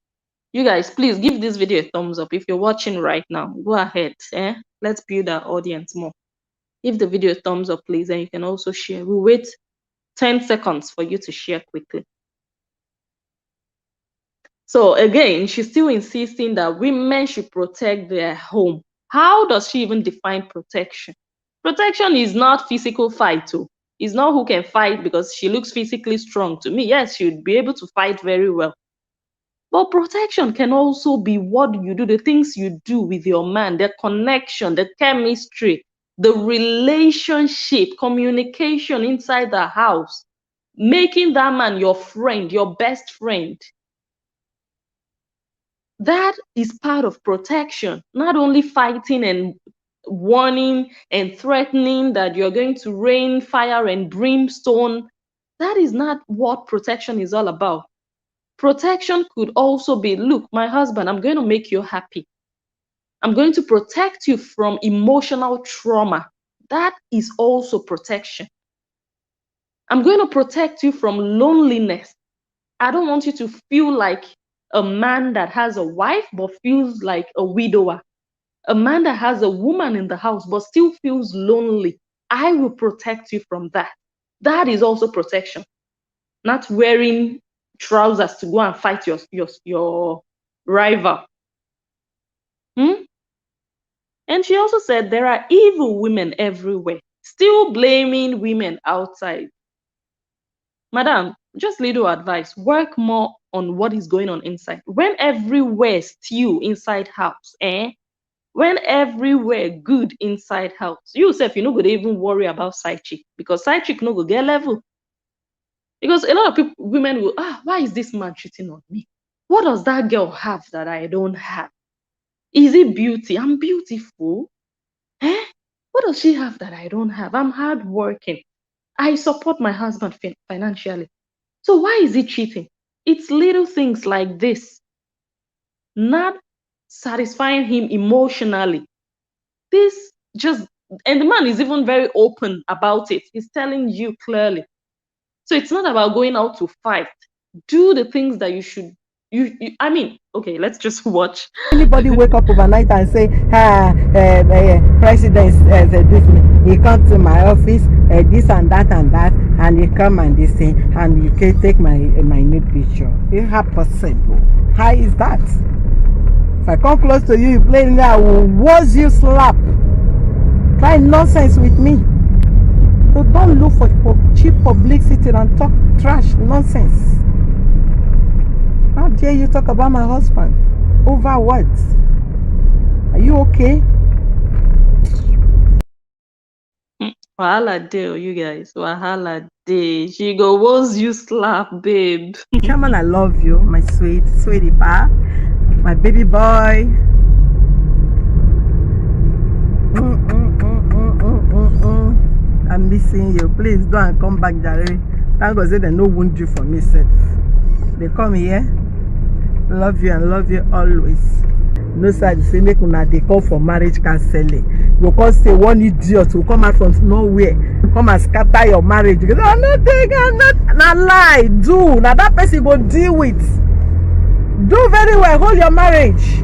You guys, please give this video a thumbs up. If you're watching right now, go ahead. Let's build our audience more. Give the video a thumbs up, please, and you can also share. We'll wait 10 seconds for you to share quickly. So again, she's still insisting that women should protect their home. How does she even define protection? Protection is not physical fight too. It's not who can fight because she looks physically strong. To me, yes, she would be able to fight very well. But protection can also be what you do, the things you do with your man, the connection, the chemistry, the relationship, communication inside the house, making that man your friend, your best friend. That is part of protection, not only fighting and warning and threatening that you're going to rain fire and brimstone. That is not what protection is all about. Protection could also be, look, my husband, I'm going to make you happy. I'm going to protect you from emotional trauma. That is also protection. I'm going to protect you from loneliness. I don't want you to feel like a man that has a wife but feels like a widower. A man that has a woman in the house but still feels lonely. I will protect you from that. That is also protection. Not wearing trousers to go and fight your rival. And she also said there are evil women everywhere, still blaming women outside. Madam, just little advice, work more on what is going on inside. When everywhere stew inside house, when everywhere good inside house, you self, you no go even worry about side chick, because side chick no go get level. Because a lot of people, women will, why is this man cheating on me? What does that girl have that I don't have? Is it beauty? I'm beautiful. What does she have that I don't have? I'm hardworking. I support my husband financially. So why is he cheating? It's little things like this, not satisfying him emotionally. This just, and the man is even very open about it. He's telling you clearly. So it's not about going out to fight. Do the things that you should. I mean, okay, let's just watch. Anybody wake up overnight and say, president this, he come to my office, this and that, and he come and they say, and you can take my nude picture. It's how possible? How is that? If I come close to you, you play me, I will was you slap. Try nonsense with me. So don't look for cheap publicity and talk trash nonsense. How dare you talk about my husband? Over what? Are you okay? Wahala dey, you guys. Wahala dey. She go was you slap, babe. Chairman, I love you, my sweetie pie. My baby boy. I'm missing you. Please don't come back, Jare. Thank God say they no wound you for me, sir. They come here. Love you and love you always. No sir, say make una dey call for marriage counseling. Because say one idiot will come out from nowhere, come and scatter your marriage. You go, I'm not taking, I'm not. Na lie, do. Now that person go deal with. Do very well. Hold your marriage.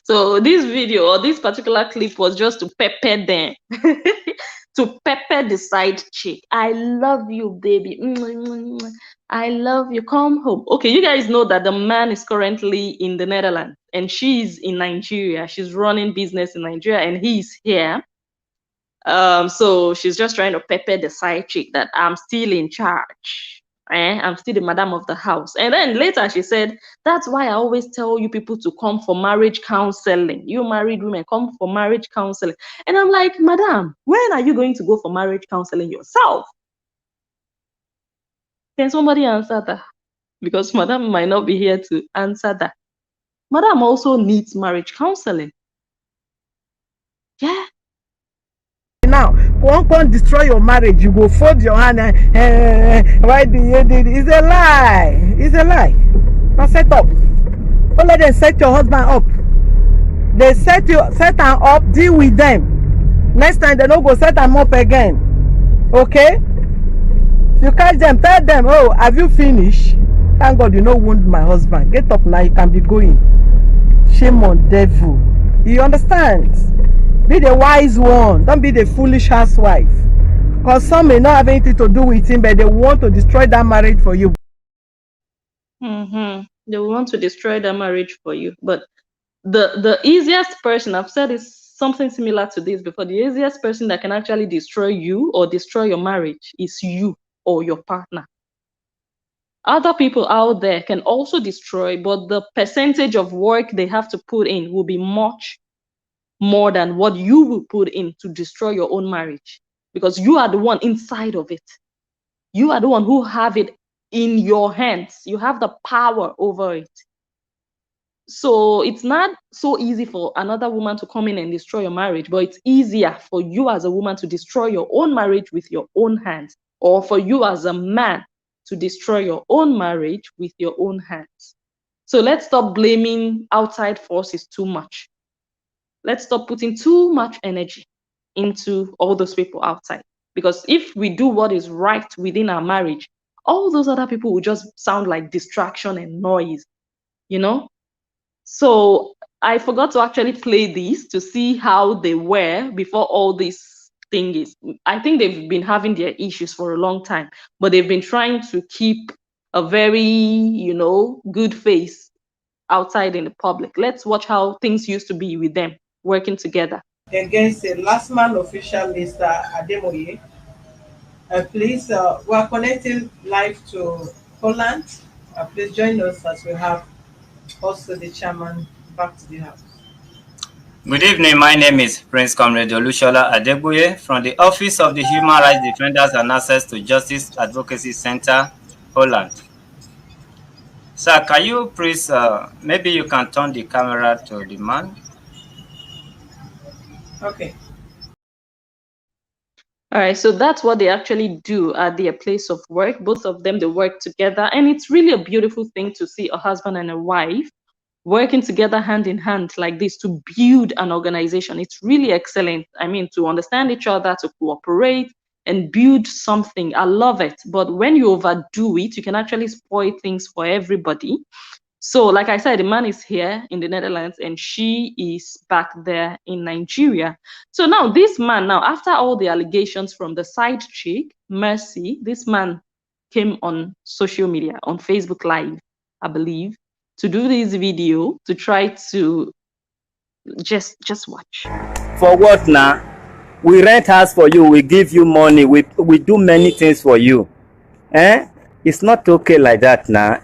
So this video or this particular clip was just to pepper them. To pepper the side chick. I love you, baby. I love you. Come home. Okay, you guys know that the man is currently in the Netherlands and she's in Nigeria. She's running business in Nigeria and he's here. So she's just trying to pepper the side chick that I'm still in charge. I'm still the madam of the house. And then later she said, that's why I always tell you people to come for marriage counseling. You married women, come for marriage counseling. And I'm like, madam, when are you going to go for marriage counseling yourself? Can somebody answer that? Because madam might not be here to answer that. Madam also needs marriage counseling. Yeah. Now, one destroy your marriage, you go fold your hand and why do you do this? It's a lie. It's a lie. Now set up. Don't let them set your husband up. They set them up, deal with them. Next time they don't go set them up again. Okay? If you catch them, tell them, oh, have you finished? Thank God you no wound my husband. Get up now, you can be going. Shame on devil. You understand? Be the wise one. Don't be the foolish housewife. Because some may not have anything to do with him, but they want to destroy that marriage for you. They want to destroy that marriage for you. But the easiest person, I've said is something similar to this before, the easiest person that can actually destroy you or destroy your marriage is you or your partner. Other people out there can also destroy, but the percentage of work they have to put in will be much more than what you will put in to destroy your own marriage, because you are the one inside of it. You are the one who have it in your hands. You have the power over it. So it's not so easy for another woman to come in and destroy your marriage, but it's easier for you as a woman to destroy your own marriage with your own hands, or for you as a man to destroy your own marriage with your own hands. So let's stop blaming outside forces too much. Let's stop putting too much energy into all those people outside. Because if we do what is right within our marriage, all those other people will just sound like distraction and noise, you know? So I forgot to actually play these to see how they were before all this thing is. I think they've been having their issues for a long time, but they've been trying to keep a very, good face outside in the public. Let's watch how things used to be with them working together. Against the last man official, Mr. Adegboye. Please, we are connecting live to Holland. Please join us as we have also the chairman back to the house. Good evening. My name is Prince Comrade Adegboye from the Office of the Human Rights Defenders and Access to Justice Advocacy Center, Holland. Sir, can you please, maybe you can turn the camera to the man? Okay. All right, so that's what they actually do at their place of work. Both of them, they work together. And it's really a beautiful thing to see a husband and a wife working together hand in hand like this to build an organization. It's really excellent. I mean, to understand each other, to cooperate and build something. I love it. But when you overdo it, you can actually spoil things for everybody. So like I said, the man is here in the Netherlands and she is back there in Nigeria. So now this man, after all the allegations from the side chick, Mercy, this man came on social media, on Facebook Live, I believe, to do this video to try to just watch. For what now? We rent house for you, we give you money, we do many things for you. It's not okay like that now.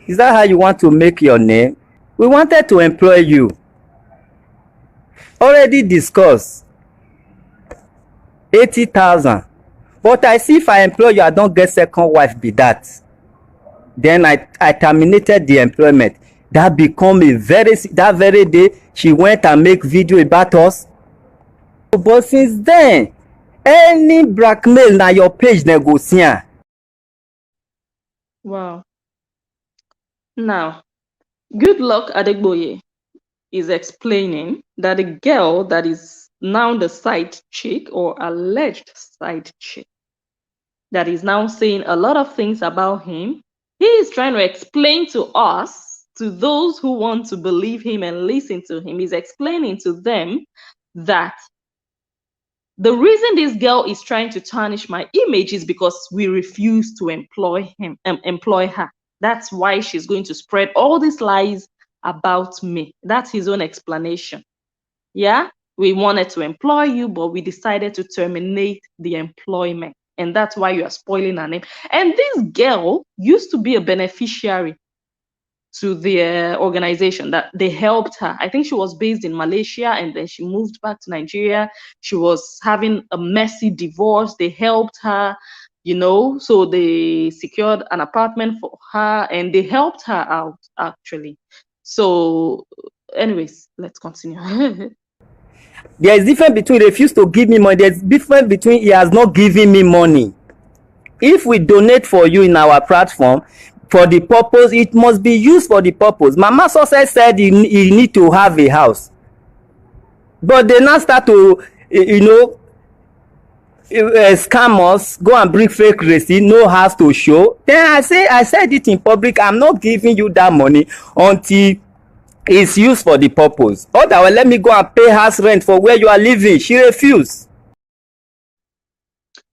Is that how you want to make your name? We wanted to employ you. Already discussed. 80,000. But I see if I employ you, I don't get second wife be that. Then I terminated the employment. That become that very day she went and make video about us. But since then, any blackmail na your page negotiate. Wow. Now, Goodluck Adegboye is explaining that the girl that is now the side chick or alleged side chick that is now saying a lot of things about him, he is trying to explain to us, to those who want to believe him and listen to him, he's explaining to them that the reason this girl is trying to tarnish my image is because we refuse to employ her. That's why she's going to spread all these lies about me. That's his own explanation. Yeah, we wanted to employ you, but we decided to terminate the employment. And that's why you are spoiling her name. And this girl used to be a beneficiary to the organization that they helped her. I think she was based in Malaysia and then she moved back to Nigeria. She was having a messy divorce. They helped her, you know, so they secured an apartment for her and they helped her out actually. So anyways, let's continue. There is difference between refuse to give me money. There's difference between he has not given me money. If we donate for you in our platform for the purpose, it must be used for the purpose. Mama Success said he need to have a house, but they now start to scammers go and bring fake receipt, no house to show. Then I said it in public, I'm not giving you that money until it's used for the purpose. Otherwise, let me go and pay house rent for where you are living. She refused.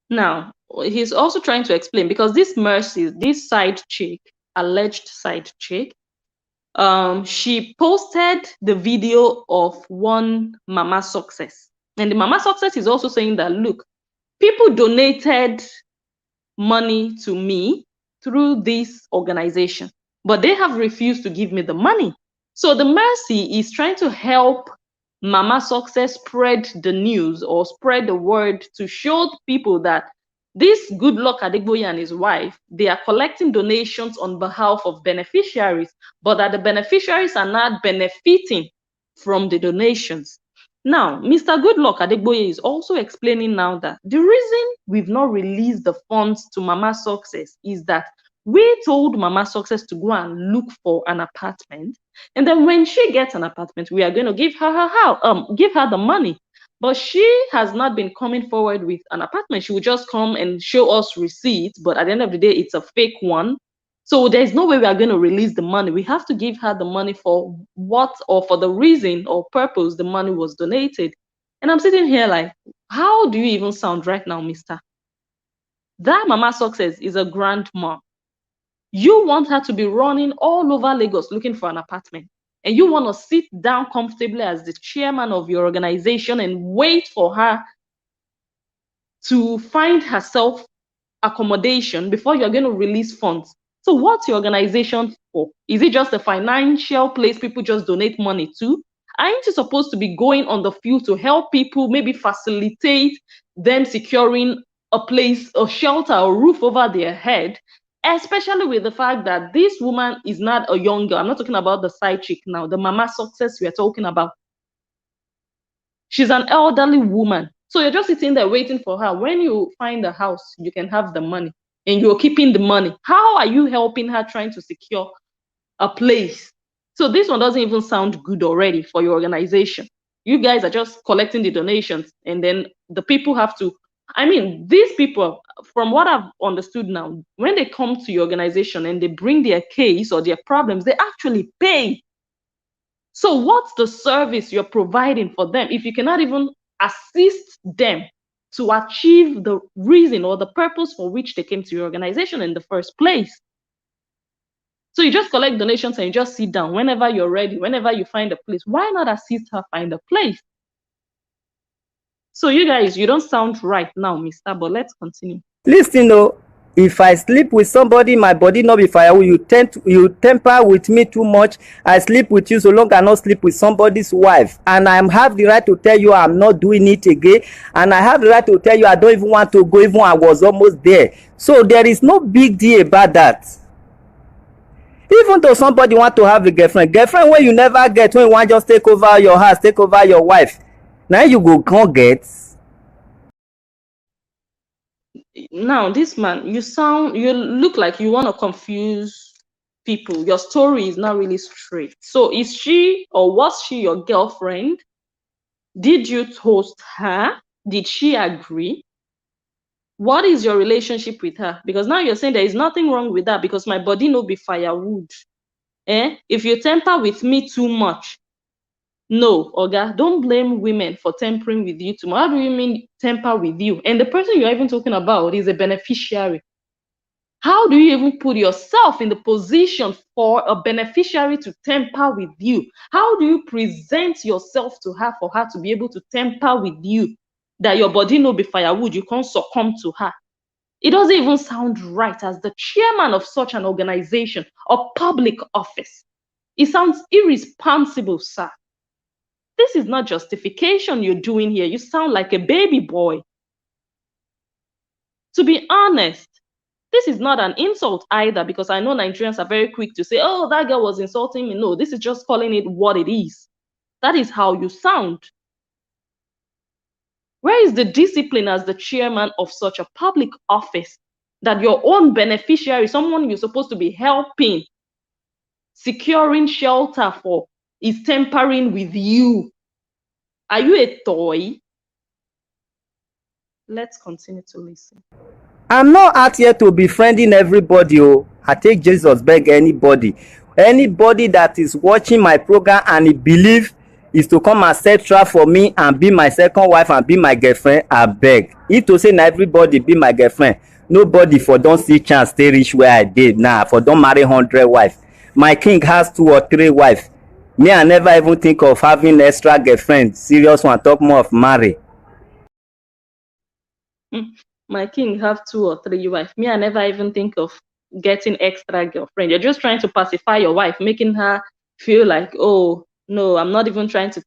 Now, he's also trying to explain, because this Mercy, this side chick, alleged side chick, she posted the video of one Mama Success. And the Mama Success is also saying that, look, people donated money to me through this organization, but they have refused to give me the money. So the Mercy is trying to help Mama Success spread the news or spread the word to show people that this Goodluck Adegboye and his wife, they are collecting donations on behalf of beneficiaries, but that the beneficiaries are not benefiting from the donations. Now, Mr. Goodluck Adegboye is also explaining now that the reason we've not released the funds to Mama Success is that we told Mama Success to go and look for an apartment, and then when she gets an apartment, we are going to give her the money. But she has not been coming forward with an apartment. She will just come and show us receipts, but at the end of the day, it's a fake one. So there's no way we are going to release the money. We have to give her the money for what, or for the reason or purpose the money was donated. And I'm sitting here like, how do you even sound right now, mister? That Mama Success is a grandma. You want her to be running all over Lagos looking for an apartment, and you want to sit down comfortably as the chairman of your organization and wait for her to find herself accommodation before you're going to release funds. So what's your organization for? Is it just a financial place people just donate money to? Aren't you supposed to be going on the field to help people, maybe facilitate them securing a place, a shelter, a roof over their head? Especially with the fact that this woman is not a young girl. I'm not talking about the side chick now, the Mama Success we are talking about. She's an elderly woman. So you're just sitting there waiting for her. When you find a house, you can have the money, and you're keeping the money. How are you helping her trying to secure a place? So this one doesn't even sound good already for your organization. You guys are just collecting the donations, and then the people have to, I mean, these people, from what I've understood now, when they come to your organization and they bring their case or their problems, they actually pay. So what's the service you're providing for them if you cannot even assist them to achieve the reason or the purpose for which they came to your organization in the first place? So you just collect donations and you just sit down whenever you're ready, whenever you find a place. Why not assist her find a place? So you guys, you don't sound right now, mister, but let's continue. Listen, if I sleep with somebody, my body not be firewood. You temper with me too much. I sleep with you so long I not sleep with somebody's wife, and I have the right to tell you I'm not doing it again, and I have the right to tell you I don't even want to go, even I was almost there. So there is no big deal about that. Even though somebody want to have a girlfriend wey you never get, when you wan just take over your house, take over your wife, na you go come get. Now this man, you look like you want to confuse people. Your story is not really straight. So is she or was she your girlfriend? Did you toast her? Did she agree? What is your relationship with her? Because now you're saying there is nothing wrong with that because my body no be firewood. If you temper with me too much, no, Oga, don't blame women for tempering with you too much. How do you mean temper with you? And the person you're even talking about is a beneficiary. How do you even put yourself in the position for a beneficiary to temper with you? How do you present yourself to her for her to be able to temper with you? That your body no be firewood, you can't succumb to her. It doesn't even sound right as the chairman of such an organization or public office. It sounds irresponsible, sir. This is not justification you're doing here. You sound like a baby boy. To be honest, this is not an insult either, because I know Nigerians are very quick to say, oh, that girl was insulting me. No, this is just calling it what it is. That is how you sound. Where is the discipline as the chairman of such a public office that your own beneficiary, someone you're supposed to be helping, securing shelter for, is tempering with you? Are you a toy? Let's continue to listen. I'm not out here to befriending everybody. Oh, I take Jesus beg anybody that is watching my program and he believe is to come and set trap for me and be my second wife and be my girlfriend, I beg. If to say na everybody be my girlfriend, nobody for don see chance stay reach where I did now, for don marry 100 wife. My king has 2 or 3 wife. Me, I never even think of having extra girlfriend, serious one, talk more of marry. My king have 2 or 3 wives. Me, I never even think of getting extra girlfriend. You're just trying to pacify your wife, making her feel like, oh, no, I'm not even trying to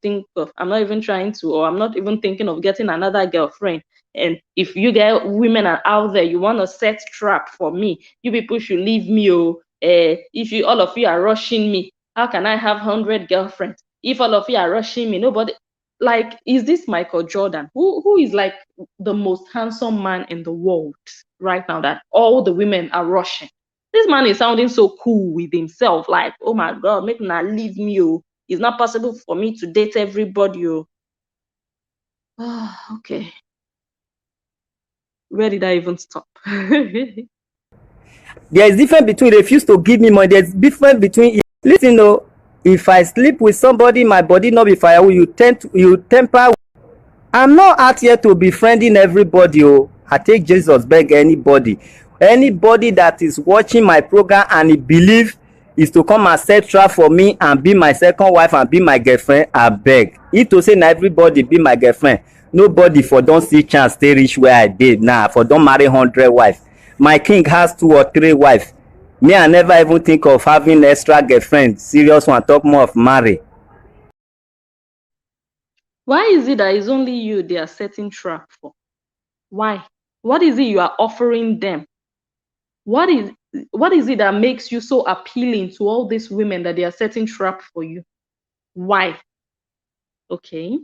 I'm not even thinking of getting another girlfriend. And if you get women are out there, you want to set trap for me, you people should leave me. If all of you are rushing me, how can I have 100 girlfriends? If all of you are rushing me, nobody, like, is this Michael Jordan? Who is like the most handsome man in the world right now that all the women are rushing? This man is sounding so cool with himself, like, oh my God, make now leave me. Oh, it's not possible for me to date everybody. Oh, okay. Where did I even stop? There is difference between refuse to give me money. There's difference between, listen, oh, if I sleep with somebody, my body not be firewood, you temper. I'm not out here to befriending everybody. Oh, I take Jesus beg anybody that is watching my program and he believe is to come and set trap for me and be my second wife and be my girlfriend, I beg. If to say na everybody be my girlfriend, nobody for don see chance stay reach where I did now, for don marry 100 wife. My king has 2 or 3 wife. Me, I never even think of having extra girlfriend, serious one, talk more of marry. Why is it that it's only you they are setting trap for? Why? What is it you are offering them? What is it that makes you so appealing to all these women that they are setting trap for you? Why? Okay.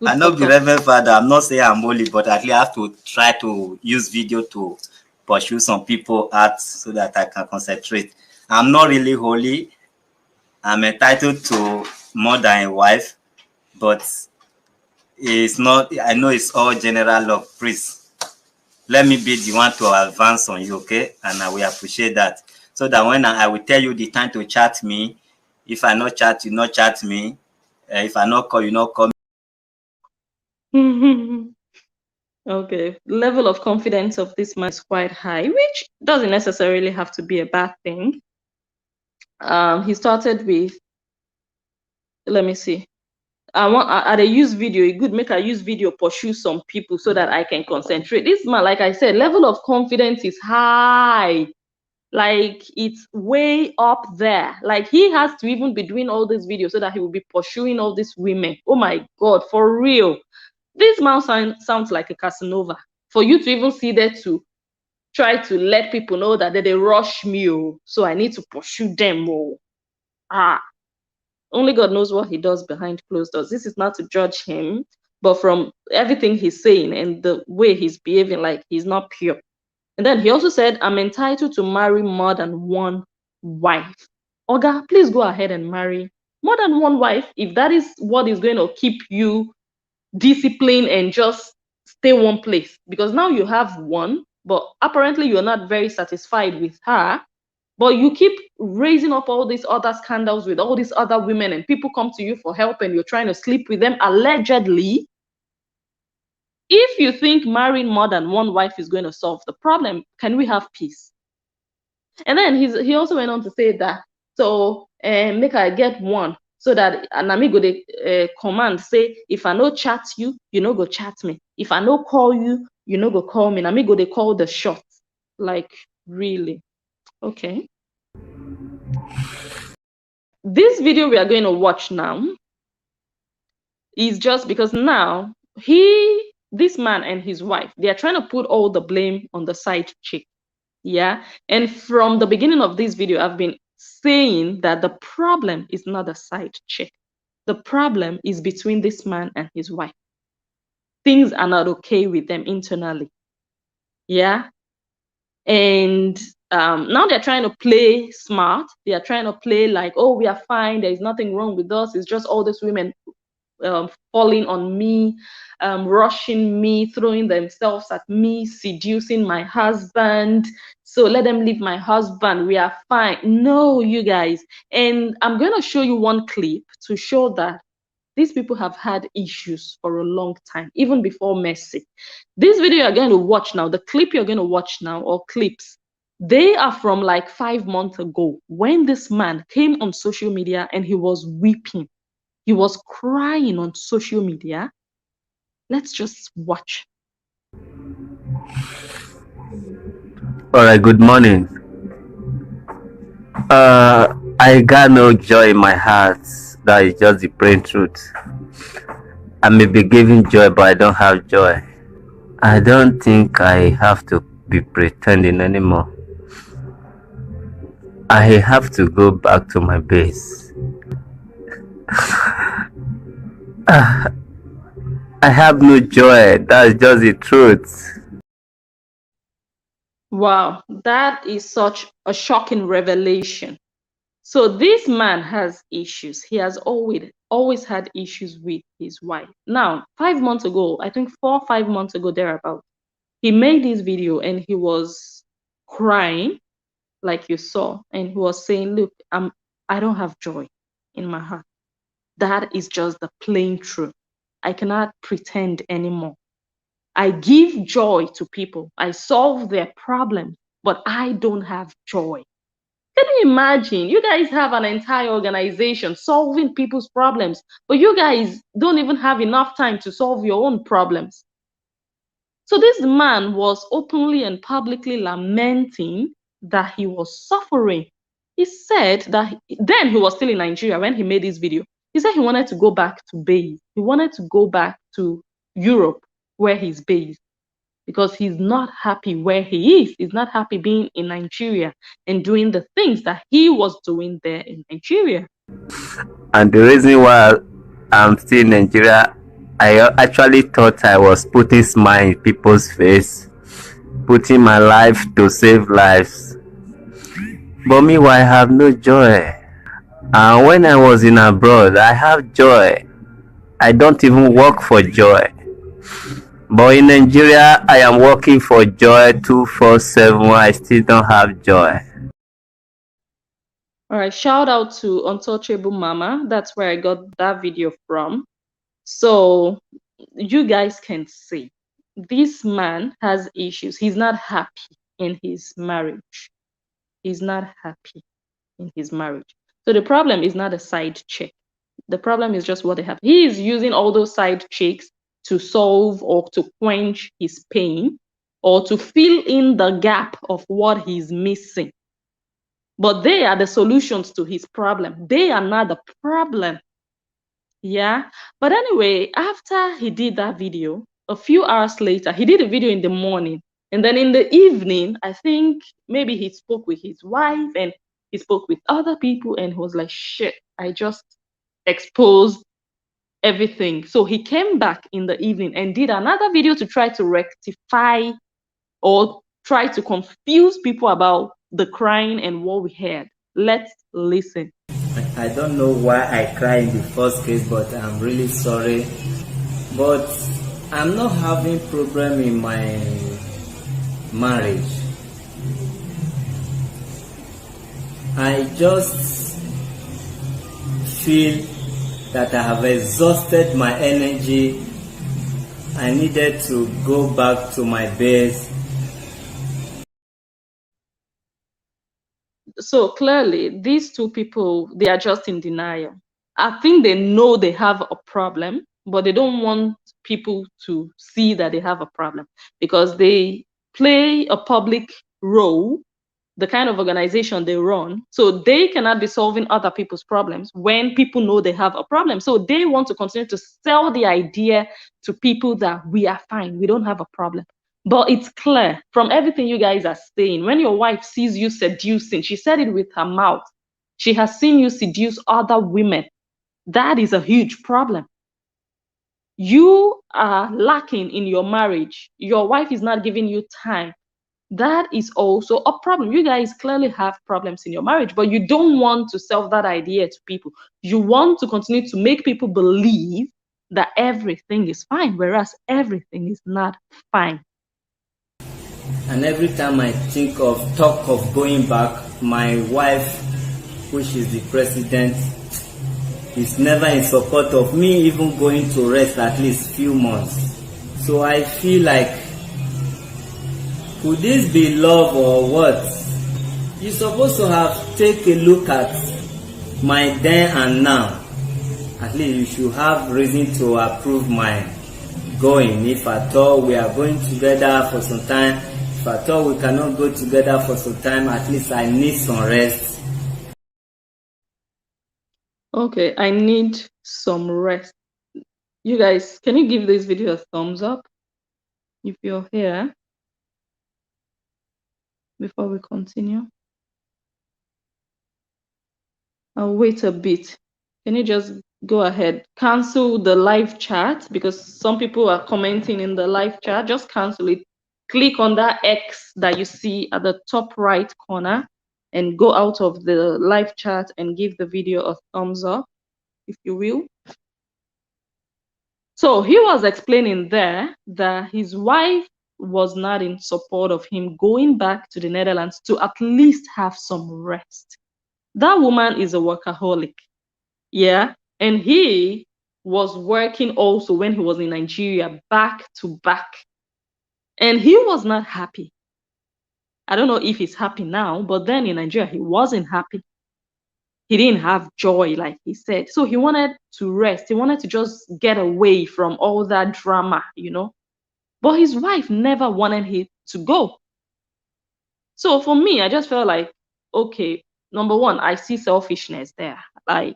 I know the Reverend Father, I'm not saying I'm holy, but at least I have to try to use video to pursue some people out so that I can concentrate. I'm not really holy. I'm entitled to more than a wife, but it's not, I know it's all general love. Please, let me be the one to advance on you, okay? And I will appreciate that. So that when I will tell you the time to chat me, if I not chat, you not chat me. If I not call, you not call me. Okay, level of confidence of this man is quite high, which doesn't necessarily have to be a bad thing. He started with, let me see. I use video. It good make I use video pursue some people so that I can concentrate. This man, like I said, level of confidence is high. Like, it's way up there. Like, he has to even be doing all these videos so that he will be pursuing all these women. Oh my God, for real. This man sounds like a Casanova. For you to even see that too, try to let people know that they rush me, oh, so I need to pursue them. Oh. Only God knows what he does behind closed doors. This is not to judge him, but from everything he's saying and the way he's behaving, like he's not pure. And then he also said, I'm entitled to marry more than one wife. Oga, please go ahead and marry more than one wife if that is what is going to keep you disciplined and just stay one place. Because now you have one, but apparently you're not very satisfied with her. But you keep raising up all these other scandals with all these other women, and people come to you for help and you're trying to sleep with them allegedly. If you think marrying more than one wife is going to solve the problem, can we have peace? And then he also went on to say that, so make I get one, so that Nami go the command say, if I no chat you, you no go chat me. If I no call you, you no go call me. Nami go they call the shot. Like, really? Okay. This video we are going to watch now is just because now this man and his wife, they are trying to put all the blame on the side chick. Yeah. And from the beginning of this video, I've been saying that the problem is not the side chick. The problem is between this man and his wife. Things are not okay with them internally. Yeah. And now they're trying to play smart. They are trying to play like, oh, we are fine. There is nothing wrong with us. It's just all these women falling on me, rushing me, throwing themselves at me, seducing my husband. So let them leave my husband. We are fine. No, you guys. And I'm going to show you one clip to show that these people have had issues for a long time, even before Mercy. This video you're going to watch now, the clip you're going to watch now, or clips, they are from like 5 months ago when this man came on social media and he was weeping. He was crying on social media. Let's just watch. All right, good morning. I got no joy in my heart. That is just the plain truth. I may be giving joy, but I don't have joy. I don't think I have to be pretending anymore. I have to go back to my base. I have no joy. That's just the truth. Wow, that is such a shocking revelation. So this man has issues. He has always had issues with his wife. Now, 5 months ago, I think 4 or 5 months ago, thereabout, he made this video and he was crying, like you saw, and he was saying, look, I don't have joy in my heart. That is just the plain truth. I cannot pretend anymore. I give joy to people. I solve their problems, but I don't have joy. Can you imagine? You guys have an entire organization solving people's problems, but you guys don't even have enough time to solve your own problems. So this man was openly and publicly lamenting that he was suffering. He said that then he was still in Nigeria when he made this video. He said he wanted to go back to base. He wanted to go back to Europe where he's based because he's not happy where he is. He's not happy being in Nigeria and doing the things that he was doing there in Nigeria. And the reason why I'm still in Nigeria, I actually thought I was putting smile in people's face, putting my life to save lives. But meanwhile, I have no joy. And when I was in abroad, I have joy. I don't even work for joy. But in Nigeria, I am working for joy 24/7. I still don't have joy. All right, shout out to Untouchable Mama. That's where I got that video from. So you guys can see this man has issues. He's not happy in his marriage. He's not happy in his marriage. So the problem is not a side chick. The problem is just what they have. He is using all those side chicks to solve or to quench his pain or to fill in the gap of what he's missing. But they are the solutions to his problem. They are not the problem. Yeah. But anyway, after he did that video, a few hours later, he did a video in the morning. And then in the evening, I think maybe he spoke with his wife and he spoke with other people and he was like, shit, I just exposed everything. So he came back in the evening and did another video to try to rectify or try to confuse people about the crying and what we heard. Let's listen. I don't know why I cried in the first case, but I'm really sorry. But I'm not having problem in my marriage. I just feel that I have exhausted my energy. I needed to go back to my base. So clearly, these two people, they are just in denial. I think they know they have a problem, but they don't want people to see that they have a problem because they play a public role, the kind of organization they run. So they cannot be solving other people's problems when people know they have a problem. So they want to continue to sell the idea to people that we are fine, we don't have a problem. But it's clear from everything you guys are saying, when your wife sees you seducing, she said it with her mouth, she has seen you seduce other women. That is a huge problem. You are lacking in your marriage. Your wife is not giving you time. That is also a problem. You guys clearly have problems in your marriage, but you don't want to sell that idea to people. You want to continue to make people believe that everything is fine, whereas everything is not fine. And every time I talk of going back, my wife, which is the president, is never in support of me even going to rest at least few months. So I feel like, could this be love or what? You're supposed to have take a look at my then and now. At least you should have reason to approve my going. If at all we are going together for some time, if at all we cannot go together for some time, at least I need some rest. Okay, I need some rest. You guys, can you give this video a thumbs up if you're here before we continue? I'll wait a bit. Can you just go ahead, cancel the live chat because some people are commenting in the live chat. Just cancel it. Click on that X that you see at the top right corner and go out of the live chat and give the video a thumbs up, if you will. So he was explaining there that his wife was not in support of him going back to the Netherlands to at least have some rest. That woman is a workaholic. Yeah. And he was working also when he was in Nigeria, back to back. And he was not happy. I don't know if he's happy now, but then in Nigeria, he wasn't happy. He didn't have joy, like he said. So he wanted to rest. He wanted to just get away from all that drama, you know. But his wife never wanted him to go. So for me, I just felt like, okay, number one, I see selfishness there. Like,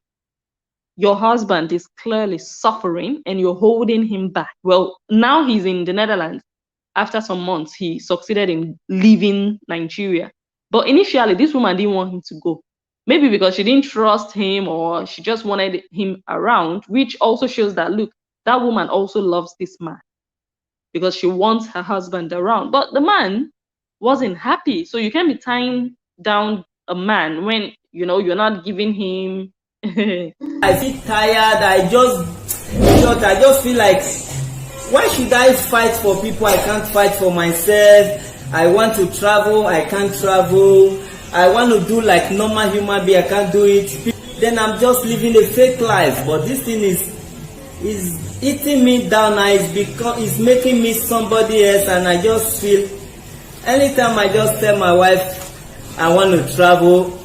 your husband is clearly suffering and you're holding him back. Well, now he's in the Netherlands. After some months, he succeeded in leaving Nigeria. But initially, this woman didn't want him to go. Maybe because she didn't trust him or she just wanted him around, which also shows that, look, that woman also loves this man because she wants her husband around. But the man wasn't happy. So you can't be tying down a man when, you know, you're not giving him. I feel tired. I just feel like, why should I fight for people I can't fight for myself? I want to travel, I can't travel. I want to do like normal human being, I can't do it. Then I'm just living a fake life. But this thing is eating me down now. It's making me somebody else, and I just feel anytime I just tell my wife I want to travel,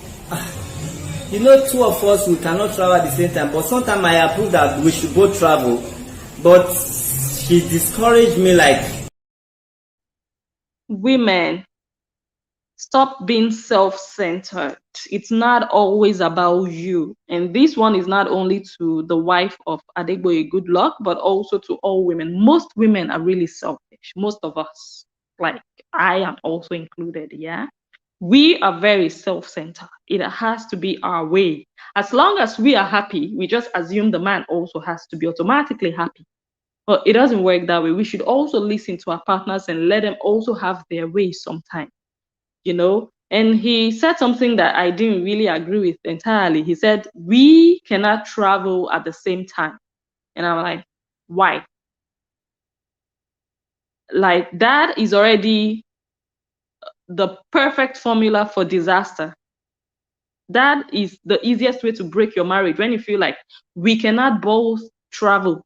you know, two of us, we cannot travel at the same time. But sometimes I approve that we should both travel. But she discouraged me like, women, stop being self-centered. It's not always about you. And this one is not only to the wife of Adegboye Goodluck, but also to all women. Most women are really selfish. Most of us. Like, I am also included, yeah? We are very self-centered. It has to be our way. As long as we are happy, we just assume the man also has to be automatically happy. But it doesn't work that way. We should also listen to our partners and let them also have their way sometimes, you know? And he said something that I didn't really agree with entirely. He said, we cannot travel at the same time. And I'm like, why? Like, that is already the perfect formula for disaster. That is the easiest way to break your marriage, when you feel like we cannot both travel,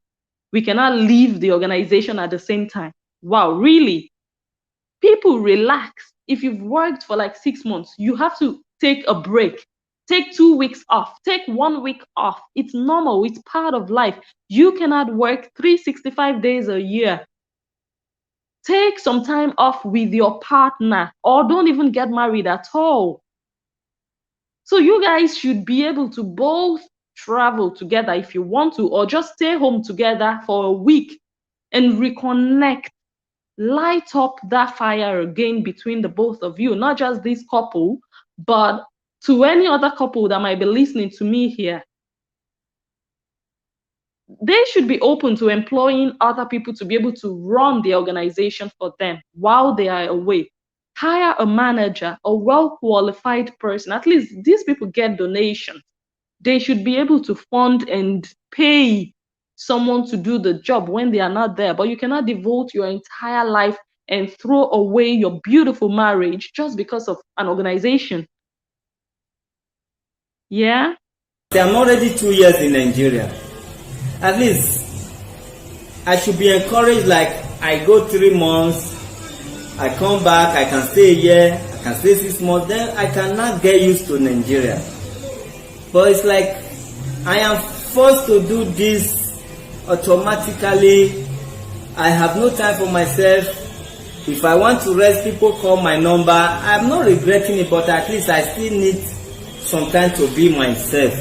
we cannot leave the organization at the same time. Wow, really? People, relax. If you've worked for like 6 months, you have to take a break. Take 2 weeks off, take 1 week off. It's normal, it's part of life. You cannot work 365 days a year. Take some time off with your partner, or don't even get married at all. So you guys should be able to both travel together if you want to, or just stay home together for a week and reconnect, light up that fire again between the both of you, not just this couple, but to any other couple that might be listening to me here. They should be open to employing other people to be able to run the organization for them while they are away. Hire a manager, a well-qualified person. At least these people get donations. They should be able to fund and pay someone to do the job when they are not there. But you cannot devote your entire life and throw away your beautiful marriage just because of an organization. Yeah? I'm already 2 years in Nigeria. At least I should be encouraged. Like, I go 3 months, I come back, I can stay a year, I can stay 6 months, then I cannot get used to Nigeria. But it's like I am forced to do this automatically. I have no time for myself. If I want to rest, people call my number. I'm not regretting it, but at least I still need some time to be myself.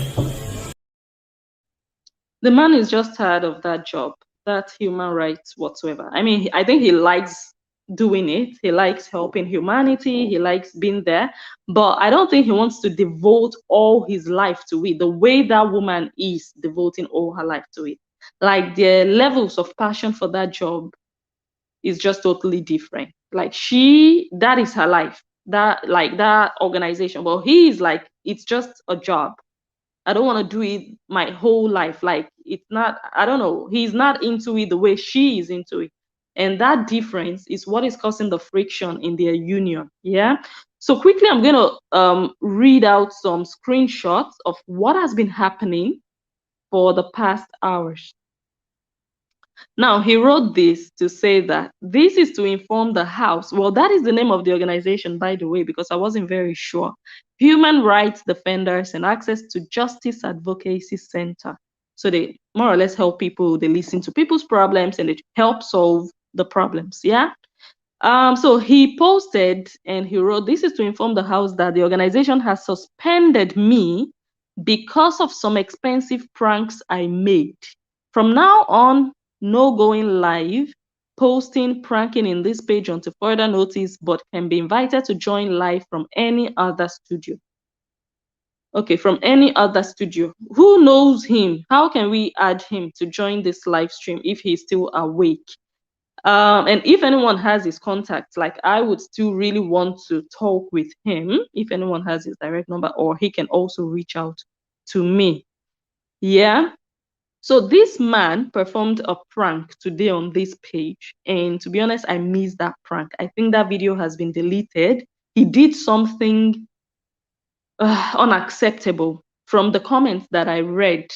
The man is just tired of that job, that human rights whatsoever. I mean, I think he likes doing it. He likes helping humanity. He likes being there. But I don't think he wants to devote all his life to it the way that woman is devoting all her life to it. Like, the levels of passion for that job is just totally different. Like, that is her life, that, like, that organization. But he is like, it's just a job. I don't want to do it my whole life. Like, it's not, I don't know, he's not into it the way she is into it. And that difference is what is causing the friction in their union. Yeah. So quickly, I'm going to read out some screenshots of what has been happening for the past hours. Now, he wrote this to say that this is to inform the House. Well, that is the name of the organization, by the way, because I wasn't very sure. Human Rights Defenders and Access to Justice Advocacy Center. So they more or less help people, they listen to people's problems and they help solve the problems. Yeah. So he posted and he wrote, this is to inform the House that the organization has suspended me because of some expensive pranks I made. From now on, no going live, posting, pranking in this page until further notice, but can be invited to join live from any other studio. Okay, from any other studio. Who knows him? How can we add him to join this live stream if he's still awake? And if anyone has his contacts, like, I would still really want to talk with him if anyone has his direct number, or he can also reach out to me. Yeah. So this man performed a prank today on this page, and to be honest, I missed that prank. I think that video has been deleted. He did something unacceptable. From the comments that I read,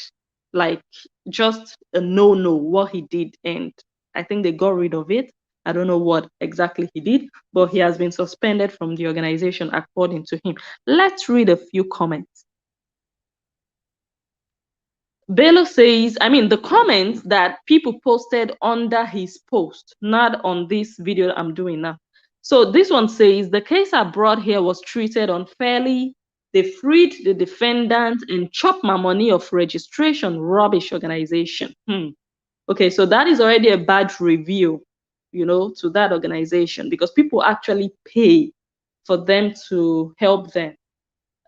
like, just a no what he did, and I think they got rid of it. I don't know what exactly he did, but he has been suspended from the organization according to him. Let's read a few comments. Bello says, I mean, the comments that people posted under his post, not on this video I'm doing now. So this one says, the case I brought here was treated unfairly. They freed the defendant and chopped my money of registration. Rubbish organization. Okay, so that is already a bad review. to that organization, because people actually pay for them to help them.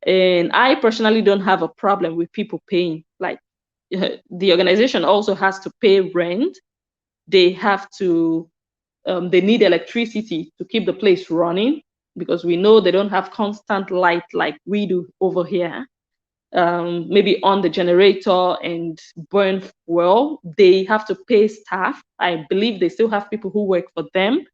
And I personally don't have a problem with people paying. Like, the organization also has to pay rent. They have to, they need electricity to keep the place running, because we know they don't have constant light like we do over here. Maybe on the generator and burn fuel. They have to pay staff. I believe they still have people who work for them.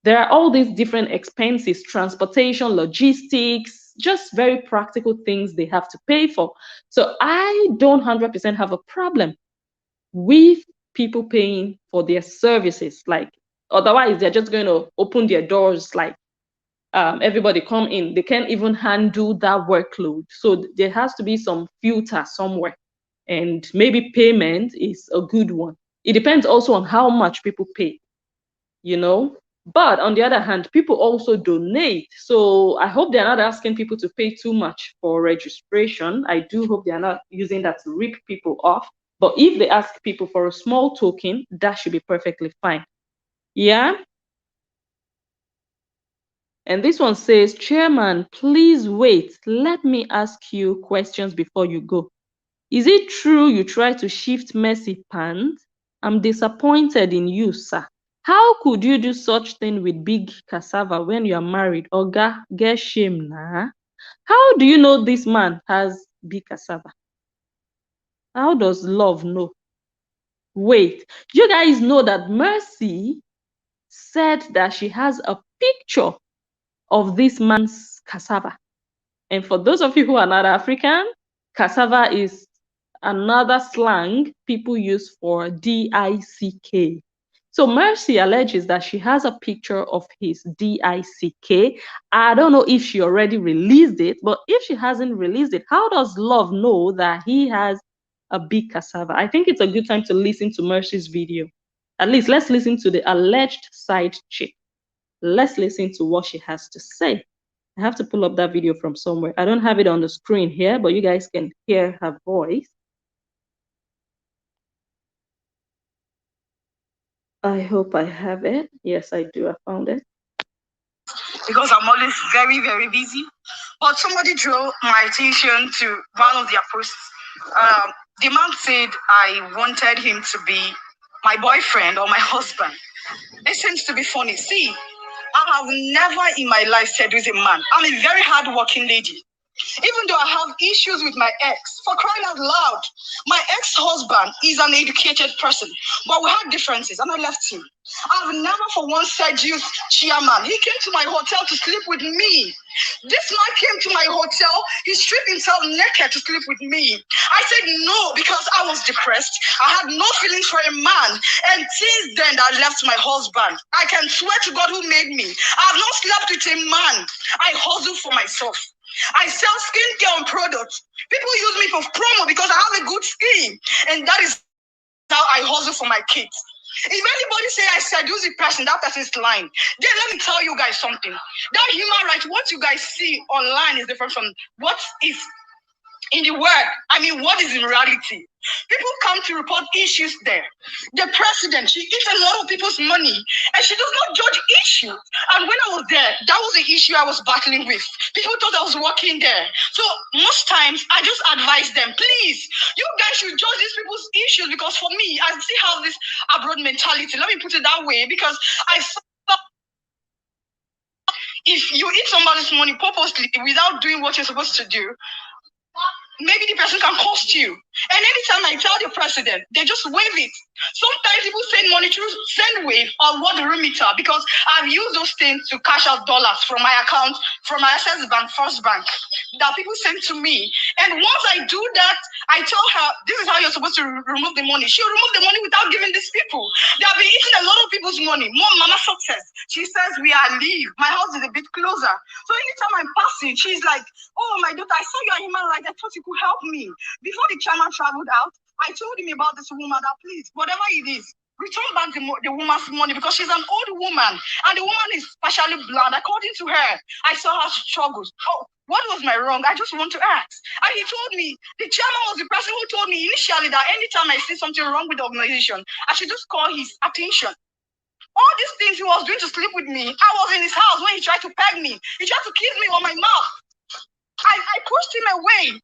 There are all these different expenses, transportation, logistics, just very practical things they have to pay for. So I don't 100% have a problem with people paying for their services. Like, otherwise they're just going to open their doors, like, everybody come in. They can't even handle that workload. So there has to be some filter somewhere, and maybe payment is a good one. It depends also on how much people pay, But on the other hand, people also donate. So I hope they're not asking people to pay too much for registration. I do hope they're not using that to rip people off. But if they ask people for a small token, that should be perfectly fine. Yeah. And this one says, Chairman, please wait. Let me ask you questions before you go. Is it true you try to shift Mercy pants? I'm disappointed in you, sir. How could you do such thing with big cassava when you are married? Oga, get shame nah. How do you know this man has big cassava? How does love know? Wait, you guys know that Mercy said that she has a picture of this man's cassava. And for those of you who are not African, cassava is another slang people use for DICK. So Mercy alleges that she has a picture of his DICK. I don't know if she already released it, but if she hasn't released it, how does Love know that he has a big cassava? I think it's a good time to listen to Mercy's video. At least let's listen to the alleged side chick. Let's listen to what she has to say. I have to pull up that video from somewhere. I don't have it on the screen here, but you guys can hear her voice. I hope I have it. Yes, I do. I found it. Because I'm always very, very busy. But somebody drew my attention to one of their posts. The man said I wanted him to be my boyfriend or my husband. It seems to be funny. See, I have never in my life seduced a man. I'm a very hard-working lady. Even though I have issues with my ex, for crying out loud, my ex-husband is an educated person, but we had differences, and I left him. I've never for once seduced Chairman. He came to my hotel to sleep with me. This man came to my hotel, he stripped himself naked to sleep with me. I said no because I was depressed. I had no feelings for a man. And since then, I left my husband. I can swear to God who made me. I have not slept with a man. I hustle for myself. I sell skincare and products. People use me for promo because I have a good skin. And that is how I hustle for my kids. If anybody say I seduce a person, that person is lying. Then let me tell you guys something. That human right, what you guys see online is different from what is in the word. I mean, what is in reality? People come to report issues there. The president, she eats a lot of people's money and she does not judge issues. And when I was there, that was the issue I was battling with. People thought I was working there. So most times I just advise them, please, you guys should judge these people's issues, because for me, I still have this abroad mentality. Let me put it that way, because I thought if you eat somebody's money purposely without doing what you're supposed to do, maybe the person can cost you. And anytime I tell the president, they just waive it. Sometimes people send money through SendWave or World Remitter, because I've used those things to cash out dollars from my account, from my Access Bank, First Bank, that people send to me. And once I do that, I tell her, this is how you're supposed to remove the money. She'll remove the money without giving these people. They have been eating a lot of people's money. More Mama Success. She says, we are leave. My house is a bit closer. So anytime I'm passing, she's like, oh, my daughter, I saw you are human right. I thought you could help me. Before the chairman traveled out, I told him about this woman that, please, whatever it is, return back the woman's money, because she's an old woman and the woman is partially blind. According to her, I saw her struggles. Oh, what was my wrong? I just want to ask. And he told me, the chairman was the person who told me initially that anytime I see something wrong with the organization, I should just call his attention. All these things he was doing to sleep with me. I was in his house when he tried to peg me. He tried to kiss me on my mouth. I pushed him away.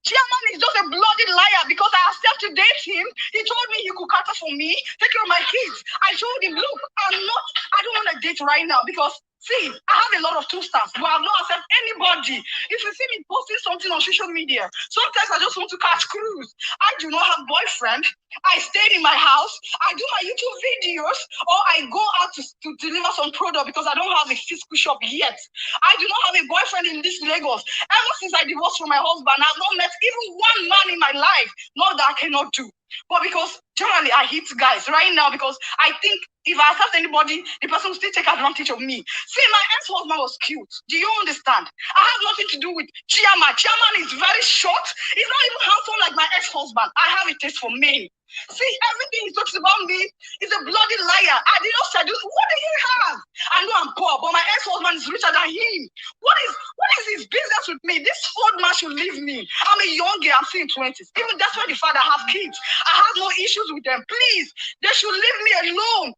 Chairman is just a bloody liar because I accepted to date him. He told me he could cater for me, take care of my kids. I told him, look, I don't want to date right now because, see, I have a lot of two-stars, but I've not accepted anybody. If you see me posting something on social media, sometimes I just want to catch cruise. I do not have boyfriend. I stayed in my house. I do my YouTube videos, or I go out to deliver some product because I don't have a physical shop yet. I do not have a boyfriend in this Lagos. Ever since I divorced from my husband, I've not met even one man in my life. Not that I cannot do. But because generally I hit guys right now because I think if I accept anybody, the person will still take advantage of me. See, my ex-husband was cute. Do you understand? I have nothing to do with Chiama. Chiama is very short. He's not even handsome like my ex-husband. I have a taste for men. See, everything he talks about me is a bloody liar. I did not seduce. What do you have? I know I'm poor, but my ex-husband is richer than him. What is his business with me? This old man should leave me. I'm a young girl. I'm still in 20s. Even that's why the father have kids. I have no issues with them. Please, they should leave me alone.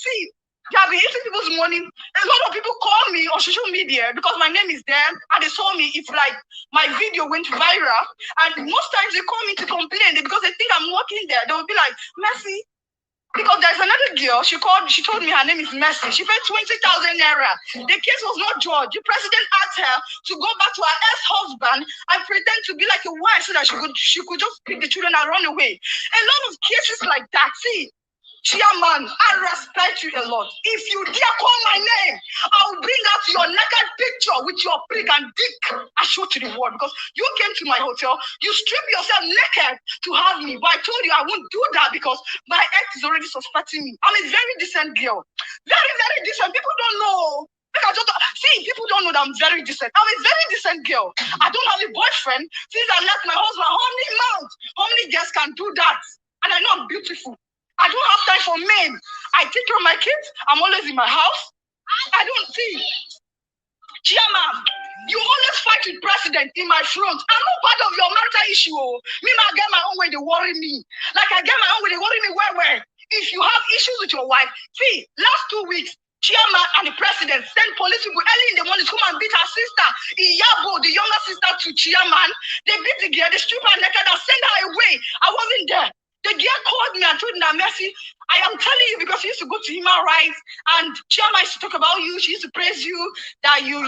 See, they have been eating people's money. A lot of people call me on social media because my name is there and they saw me. It's like my video went viral. And most times they call me to complain because they think I'm working there. They will be like, Mercy, because there's another girl, she told me her name is Mercy. She paid 20,000 naira. The case was not judged. The president asked her to go back to her ex-husband and pretend to be like a wife so that she could just pick the children and run away. A lot of cases like that. See, Chairman, I respect you a lot. If you dare call my name, I'll bring out your naked picture with your prick and dick I show to the world because you came to my hotel, you stripped yourself naked to have me, but I told you I won't do that because my ex is already suspecting me. I'm a very decent girl. Very, very decent. People don't know. See, people don't know that I'm very decent. I'm a very decent girl. I don't have a boyfriend since I left my husband. How many girls can do that? And I know I'm beautiful. I don't have time for men. I take care of my kids. I'm always in my house. I don't see. Chairman, you always fight with president in my front. I'm not part of your marital issue. Me, I get my own way, they worry me. Like I get my own way, they worry me where. If you have issues with your wife, see, last 2 weeks, Chairman and the president sent police people early in the morning to come and beat her sister, Iyabo, the younger sister to Chairman. They beat the girl, they strip her naked and send her away. I wasn't there. The girl called me and told me that, Mercy, I am telling you because she used to go to human rights and Chairman used to talk about you. She used to praise you, that I don't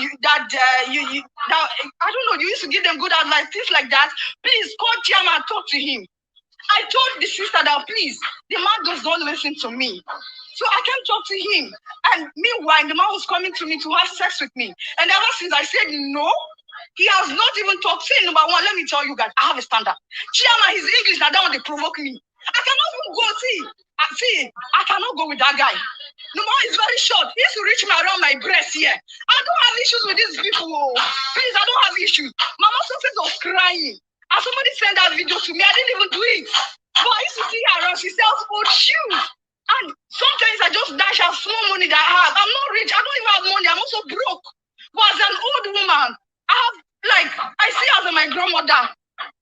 know, you used to give them good advice, things like that. Please call Chairman and talk to him. I told the sister that, please, the man does not listen to me. So I can't talk to him. And meanwhile, the man was coming to me to have sex with me. And ever since I said no, he has not even talked. Say, number one, let me tell you guys, I have a standard. Chairman, his English, now that one, they provoke me. I cannot even go, I cannot go with that guy. Number one, is very short. He used to reach me around my breast here. I don't have issues with these people. Please, I don't have issues. Mama Success was crying. And somebody sent that video to me. I didn't even do it. But I used to see her around. She sells old shoes. And sometimes I just dash out small money that I have. I'm not rich. I don't even have money. I'm also broke. But as an old woman, I see her as my grandmother.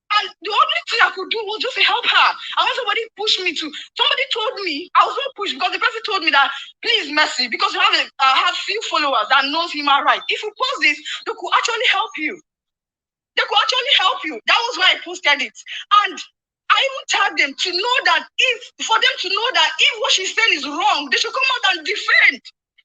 And the only thing I could do was just to help her. And when somebody pushed me to, somebody told me, I was not pushed because the person told me that, please, Mercy, because you have few followers that knows human rights. If you post this, they could actually help you. That was why I posted it. And I even tagged them to know that for them to know that if what she's saying is wrong, they should come out and defend.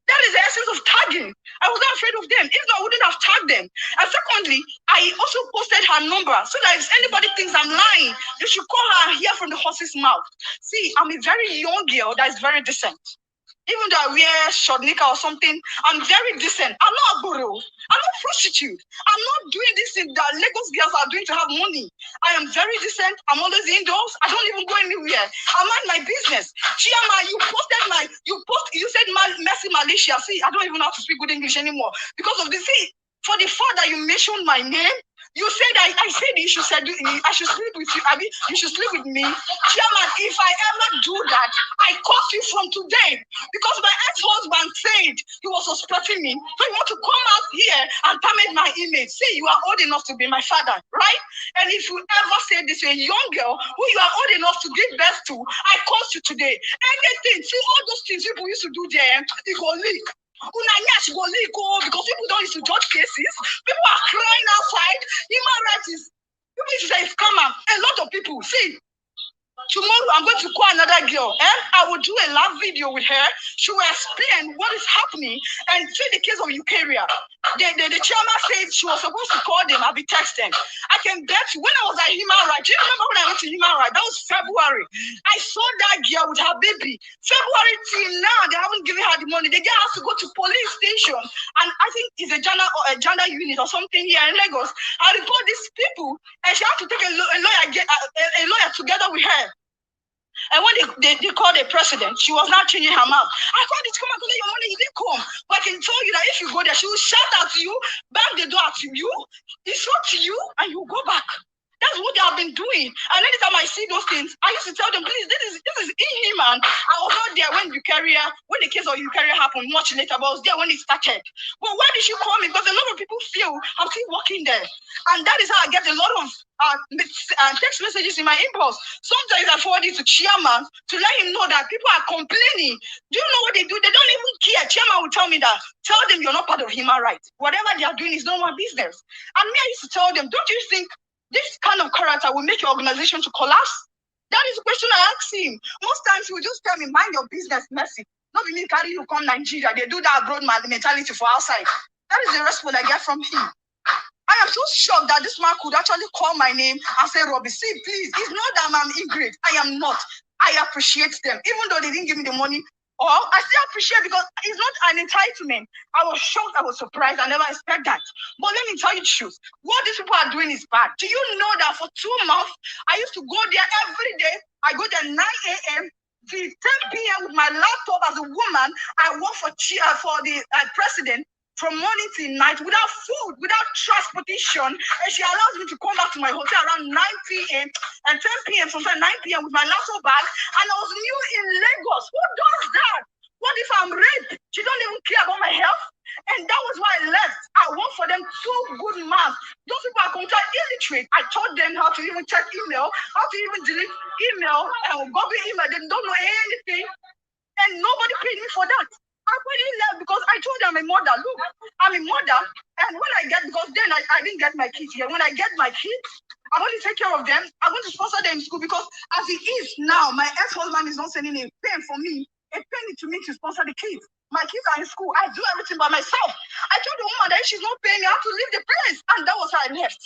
That is the essence of tagging. I was not afraid of them. If not, I wouldn't have tagged them. And secondly, I also posted her number so that if anybody thinks I'm lying, they should call her and hear from the horse's mouth. See, I'm a very young girl that is very decent. Even though I wear short knicker or something, I'm very decent. I'm not a guru. I'm not a prostitute. I'm not doing this thing that Lagos girls are doing to have money. I am very decent. I'm always indoors. I don't even go anywhere. I mind my business. Chiama, you said Mercy Malaysia. See, I don't even know how to speak good English anymore. Because of this, see, for the fact that you mentioned my name, You said I said you should say I should sleep with you. I mean, you should sleep with me. Chairman, if I ever do that, I curse you from today. Because my ex-husband said he was suspecting me. So you want to come out here and damage my image. Say you are old enough to be my father, right? And if you ever say this to a young girl who you are old enough to give birth to, I curse you today. Anything, see all those things people used to do there, it go leak. She go leak because people don't used to judge cases. People are crying outside. Human rights is people used to say it's scammer. A lot of people see. Tomorrow I'm going to call another girl and I will do a live video with her. She will explain what is happening and see the case of Eukarya. The chairman said she was supposed to call them. I'll be texting. I can bet you when I was at Human Rights, do you remember when I went to Human Rights? That was February. I saw that girl with her baby. February till now, they haven't given her the money. The girl has to go to police station. And I think it's a gender unit or something here in Lagos. I report these people and she has to take a lawyer together with her. And when they called the president, she was not changing her mouth. I called it, come and collect your money, you didn't come. But I can tell you that if you go there, she will shout at you, bang the door at you, it's up to you, and you go back. That's what they have been doing. And anytime I see those things, I used to tell them, please, this is inhuman. I was not there when the case of Eukarya happened much later, but I was there when it started. But why did she call me? Because a lot of people feel I'm still working there. And that is how I get a lot of text messages in my inbox. Sometimes I forward it to chairman to let him know that people are complaining. Do you know what they do? They don't even care. Chairman will tell me that. Tell them you're not part of human rights. Whatever they are doing is not my business. And me, I used to tell them, don't you think this kind of character will make your organization to collapse? That is the question I ask him. Most times he will just tell me, mind your business, Mercy. Not be me carry you come Nigeria. They do that abroad mentality for outside. That is the response I get from him. I am so shocked that this man could actually call my name and say, Robbie, see, please, it's not that I'm ingrate. I am not. I appreciate them. Even though they didn't give me the money, or I still appreciate because it's not an entitlement. I was shocked, I was surprised, I never expect that. But let me tell you the truth. What these people are doing is bad. Do you know that for 2 months, I used to go there every day. I go there 9 a.m. till 10 p.m. with my laptop as a woman. I work for the president from morning till night without food, without transportation. And she allows me to come back to my hotel around 9 p.m. and 10 p.m. sometimes 9 p.m. with my laptop bag. And I was new in Lagos. Who does that? What if I'm raped? She don't even care about my health. And that was why I left. I worked for them 2 good months. Those people are computer illiterate. I taught them how to even check email, how to even delete email, and Google email. They don't know anything. And nobody paid me for that. I really left because I told them I'm a mother. Look, I'm a mother. And when I get, because then I didn't get my kids here. When I get my kids, I'm going to take care of them. I'm going to sponsor them in school because as it is now, my ex-husband is not sending a pen for me, a penny to me to sponsor the kids. My kids are in school. I do everything by myself. I told the woman that if she's not paying me, I have to leave the place. And that was how I left.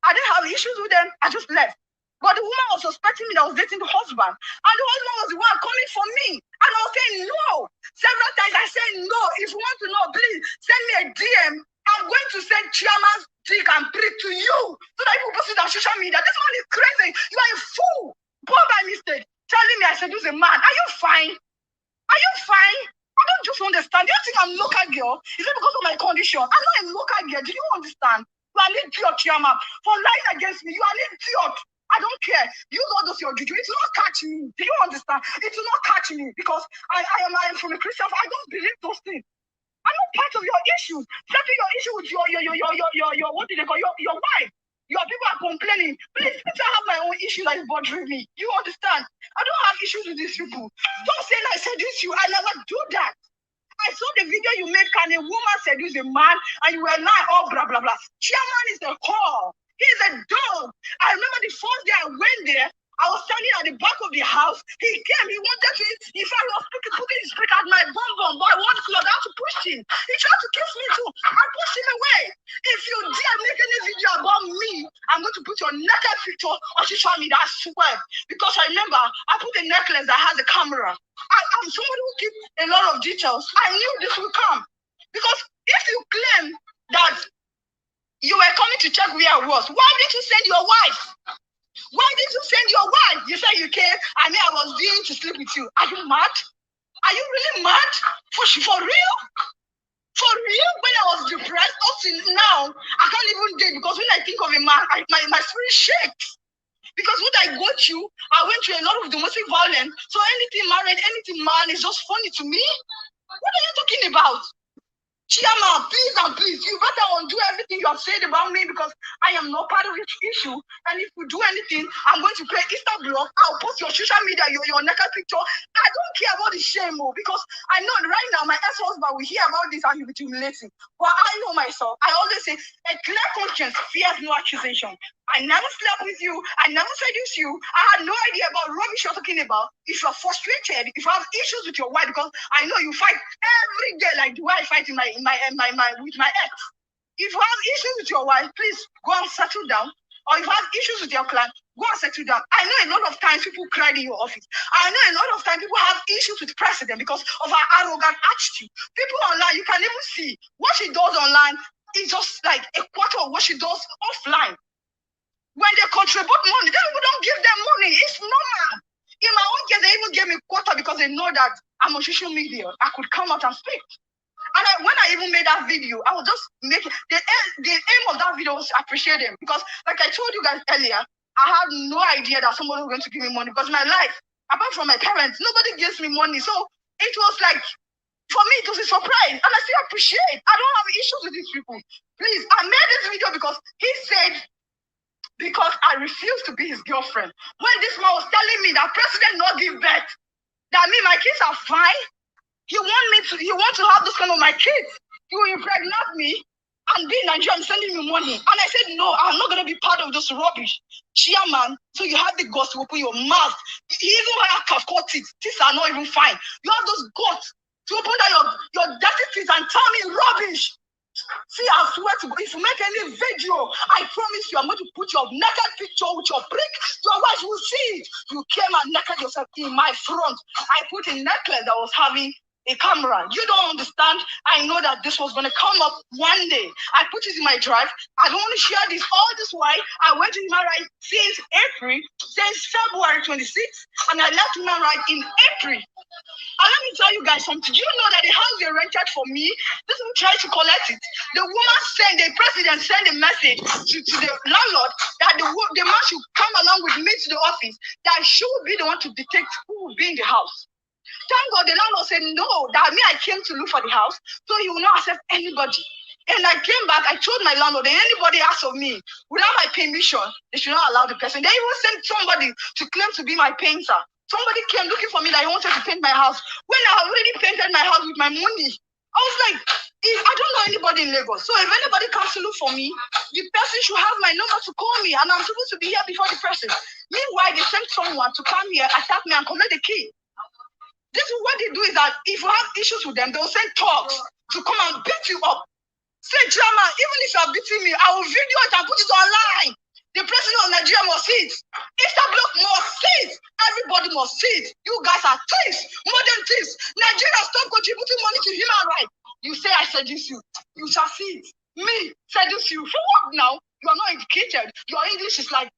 I didn't have issues with them. I just left. But the woman was suspecting me that I was dating the husband. And the husband was the one coming for me. And I was saying no. Several times I said no. If you want to know, please send me a DM. I'm going to send chairman's dick and prick to you. So that people post it on social media. This man is crazy. You are a fool. Poor by mistake. Telling me I seduce a man. Are you fine? Are you fine? I don't just understand. Do you think I'm a local girl? Is it because of my condition? I'm not a local girl. Do you understand? You are an idiot, chairman. For lying against me, you are an idiot. I don't care. Use all those your juju. It will not catch me. Do you understand? It will not catch me because I am from a Christian. I don't believe those things. I'm not part of your issues. Settle your issue with your what do they call your wife. Your people are complaining. Please, I have my own issue that is bothering me. You understand? I don't have issues with these people. Don't say I seduce you. I never do that. I saw the video you made. Can a woman seduce a man? And you were not all blah blah blah. Chairman is a whore. He's a dog. I remember the first day I went there, I was standing at the back of the house. He came, he wanted to, in fact, he was putting his stick at my bum, but I wanted to, I had to push him. He tried to kiss me too. I pushed him away. If you dare make any video about me, I'm going to put your naked picture on social media, I swear. Because I remember, I put a necklace that has a camera. I'm somebody who keeps a lot of details. I knew this would come. Because if you claim that you were coming to check where I was, why did you send your wife? Why did you send your wife? You said you came, I mean I was willing to sleep with you. Are you mad? Are you really mad? For real? For real, when I was depressed, up till now, I can't even date because when I think of a man, my spirit shakes. Because what I go through, I went through a lot of domestic violence. So anything married, anything man is just funny to me. What are you talking about? Chiama, please and please, you better undo everything you have said about me because I am not part of this issue. And if you do anything, I'm going to create Insta blog. I'll post your social media, your naked picture. I don't care about the shame, because I know right now my ex-husband will hear about this and he'll be humiliating. But I know myself. I always say, a clear conscience fears no accusation. I never slept with you. I never seduced you. I had no idea about rubbish you're talking about. If you're frustrated, if you have issues with your wife, because I know you fight every day like the way I fight with my ex. If you have issues with your wife, please go and settle down. Or if you have issues with your client, go and settle down. I know a lot of times people cry in your office. I know a lot of times people have issues with president because of her arrogant attitude. People online, you can even see what she does online is just like a quarter of what she does offline. When they contribute money, they don't give them money. It's normal. In my own case, they even gave me quota because they know that I'm on social media. I could come out and speak. And when I even made that video, I was just making the aim of that video was to appreciate them because, like I told you guys earlier, I had no idea that somebody was going to give me money because my life, apart from my parents, nobody gives me money. So it was like, for me, it was a surprise, and I still appreciate. I don't have issues with these people. Please, I made this video because he said, because I refused to be his girlfriend. When this man was telling me that president not give birth, that me, my kids are fine. He want to have this kind of my kids. He will impregnate me and be in Nigeria sending me money. And I said, no, I'm not going to be part of this rubbish. Chairman, so you have the guts to open your mouth. Even when I have caught teeth are not even fine. You have those guts to open down your dirty teeth and tell me rubbish. See, I swear to God, if you make any video, I promise you, I'm going to put your naked picture with your brick. Your wife will see it. You came and naked yourself in my front. I put a necklace that was having a camera. You don't understand. I know that this was going to come up one day. I put it in my drive. I don't want to share this all this while. I went to human rights since February 26th, and I left human rights in April. And let me tell you guys something. Do you know that the house they rented for me, this will try to collect it. The president sent a message to the landlord that the man should come along with me to the office, that she will be the one to detect who will be in the house. Thank God the landlord said no, that me, I came to look for the house, so he will not accept anybody. And I came back, I told my landlord that anybody asks of me without my permission, they should not allow the person. They even sent somebody to claim to be my painter. Somebody came looking for me that I wanted to paint my house. When I already painted my house with my money, I was like, I don't know anybody in Lagos. So if anybody comes to look for me, the person should have my number to call me, and I'm supposed to be here before the person. Meanwhile, they sent someone to come here, attack me, and collect the key. This is what they do, is that if you have issues with them, they'll send thugs to come and beat you up. Say, drama, even if you're beating me, I will video it and put it online. The president of Nigeria must see it. Instablock must see it. Everybody must see it. You guys are thieves, modern thieves. Nigeria, stop contributing money to human rights. You say I seduce you. You shall see it. Me, seduce you. For what now? You are not educated. Your English is like,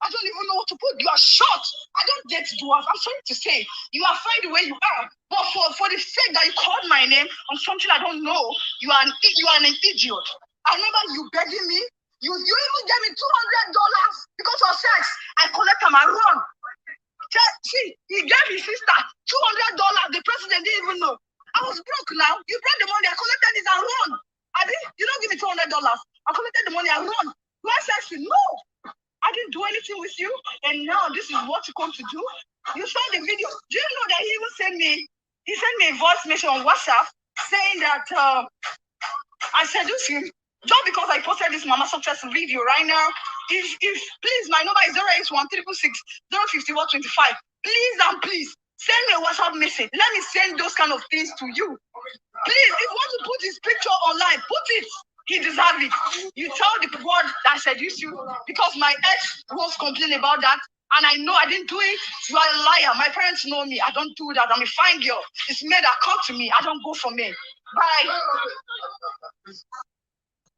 I don't even know what to put. You are short. I don't date dwarf. I'm sorry to say. You are fine the way you are. But for the sake that you called my name on something I don't know, you are an idiot. I remember you begging me. You even gave me $200 because of sex. I collect them and run. See, he gave his sister $200. The president didn't even know. I was broke now. You brought the money. I collected it and run. You don't give me $200. I collected the money and run. Do I say no? I didn't do anything with you, and now this is what you come to do. You saw the video. Do you know that he even sent me a voice message on WhatsApp saying that I seduced him just because I posted this Mama Success video right now. If please, my number is 081-366-051-25. Please and please send me a WhatsApp message. Let me send those kind of things to you. Please, if you want to put his picture online, put it. He deserves it. You tell the world that I seduced you because my ex was complaining about that, and I know I didn't do it. You are a liar. My parents know me. I don't do that. I'm a fine girl. It's men that come to me. I don't go for men. Bye.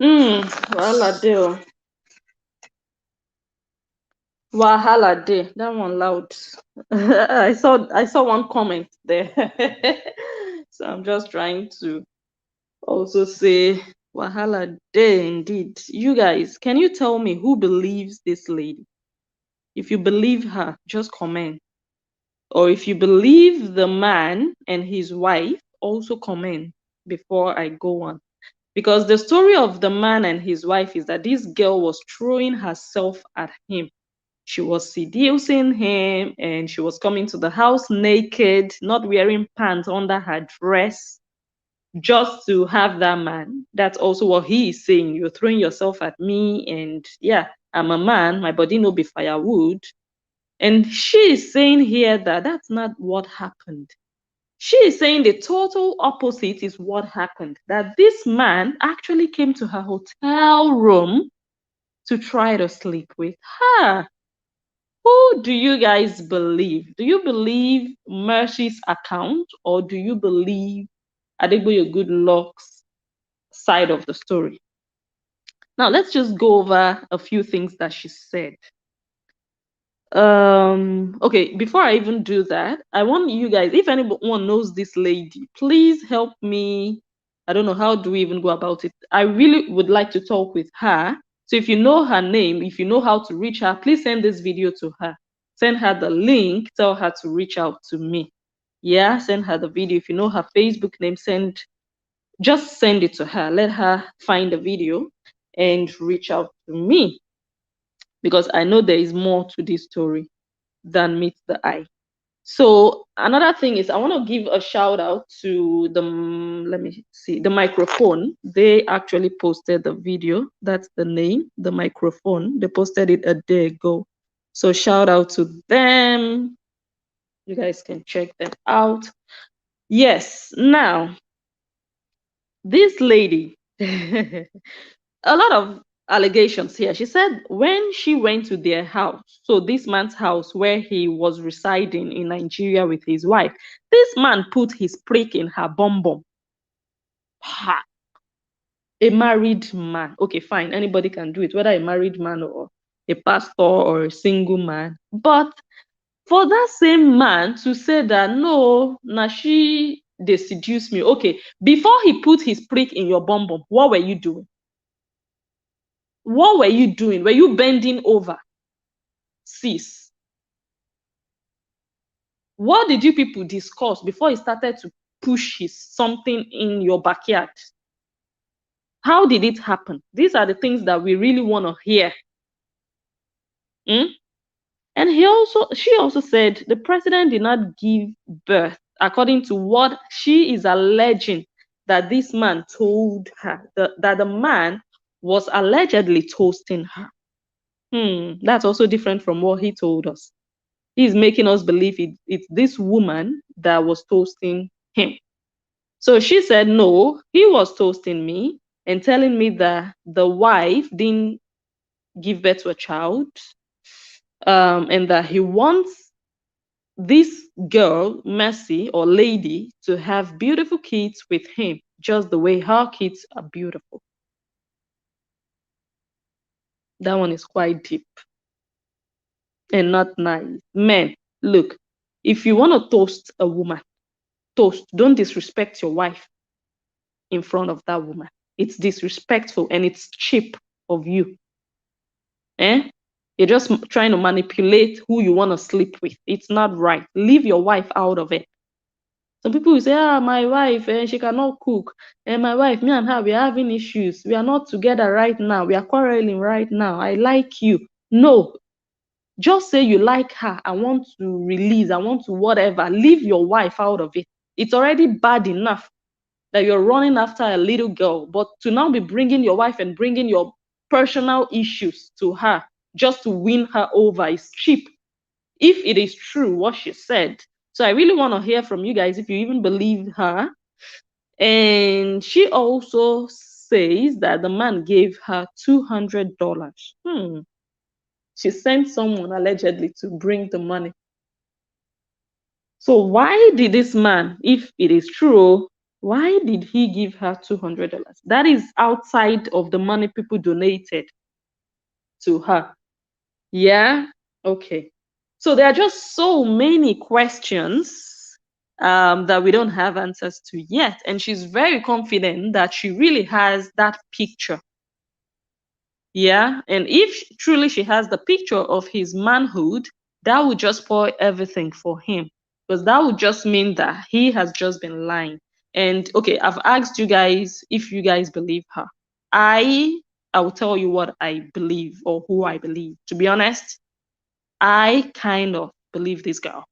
Wahala dey. Wahala dey. That one loud. I saw one comment there. So I'm just trying to also say, Wahala day indeed. You guys, can you tell me who believes this lady? If you believe her, just comment. Or if you believe the man and his wife, also comment before I go on. Because the story of the man and his wife is that this girl was throwing herself at him. She was seducing him and she was coming to the house naked, not wearing pants under her dress, just to have that man. That's also what he is saying. You're throwing yourself at me, and yeah, I'm a man, my body no be firewood. And she is saying here that that's not what happened. She is saying the total opposite is what happened. That this man actually came to her hotel room to try to sleep with her. Who do you guys believe? Do you believe Mercy's account, or do you believe Adegboye Goodluck'S side of the story? Now let's just go over a few things that she said. Okay, before I even do that, I want you guys, if anyone knows this lady, please help me. I don't know, how do we even go about it? I really would like to talk with her. So if you know her name, if you know how to reach her, please send this video to her. Send her the link, tell her to reach out to me. Yeah, send her the video. If you know her Facebook name, just send it to her. Let her find the video and reach out to me, because I know there is more to this story than meets the eye. So another thing is, I want to give a shout out to the, let me see, the microphone. They actually posted the video. That's the name, the microphone. They posted it a day ago. So shout out to them. You guys can check them out. Yes, now this lady, a lot of allegations here. She said when she went to their house, so this man's house where he was residing in Nigeria with his wife, this man put his prick in her bum bum. Ha! A married man. Okay, fine. Anybody can do it, whether a married man or a pastor or a single man. But for that same man to say that no, na she they seduce me. Okay, before he put his prick in your bum bum, what were you doing? What were you doing? Were you bending over? Sis. What did you people discuss before he started to push his something in your backyard? How did it happen? These are the things that we really want to hear. And she also said the president did not give birth, according to what she is alleging that this man told her, that the man was allegedly toasting her. That's also different from what he told us. He's making us believe it's this woman that was toasting him. So she said, no, he was toasting me and telling me that the wife didn't give birth to a child, and that he wants this girl, Mercy or lady, to have beautiful kids with him, just the way her kids are beautiful. That one is quite deep and not nice. Men, look, if you want to toast a woman, toast. Don't disrespect your wife in front of that woman. It's disrespectful and it's cheap of you. You're just trying to manipulate who you want to sleep with. It's not right. Leave your wife out of it. Some people will say, my wife, she cannot cook. And my wife, me and her, we are having issues. We are not together right now. We are quarreling right now. I like you. No. Just say you like her. I want to release. I want to whatever. Leave your wife out of it. It's already bad enough that you're running after a little girl, but to now be bringing your wife and bringing your personal issues to her just to win her over is cheap, if it is true what she said. So I really want to hear from you guys if you even believe her. And she also says that the man gave her $200. She sent someone allegedly to bring the money. So why did this man, if it is true, why did he give her $200? That is outside of the money people donated to her. Yeah? Okay. So there are just so many questions that we don't have answers to yet. And she's very confident that she really has that picture. Yeah. And if truly she has the picture of his manhood, that would just spoil everything for him. Because that would just mean that he has just been lying. And okay, I've asked you guys if you guys believe her. I will tell you what I believe or who I believe. To be honest, I kind of believe this girl.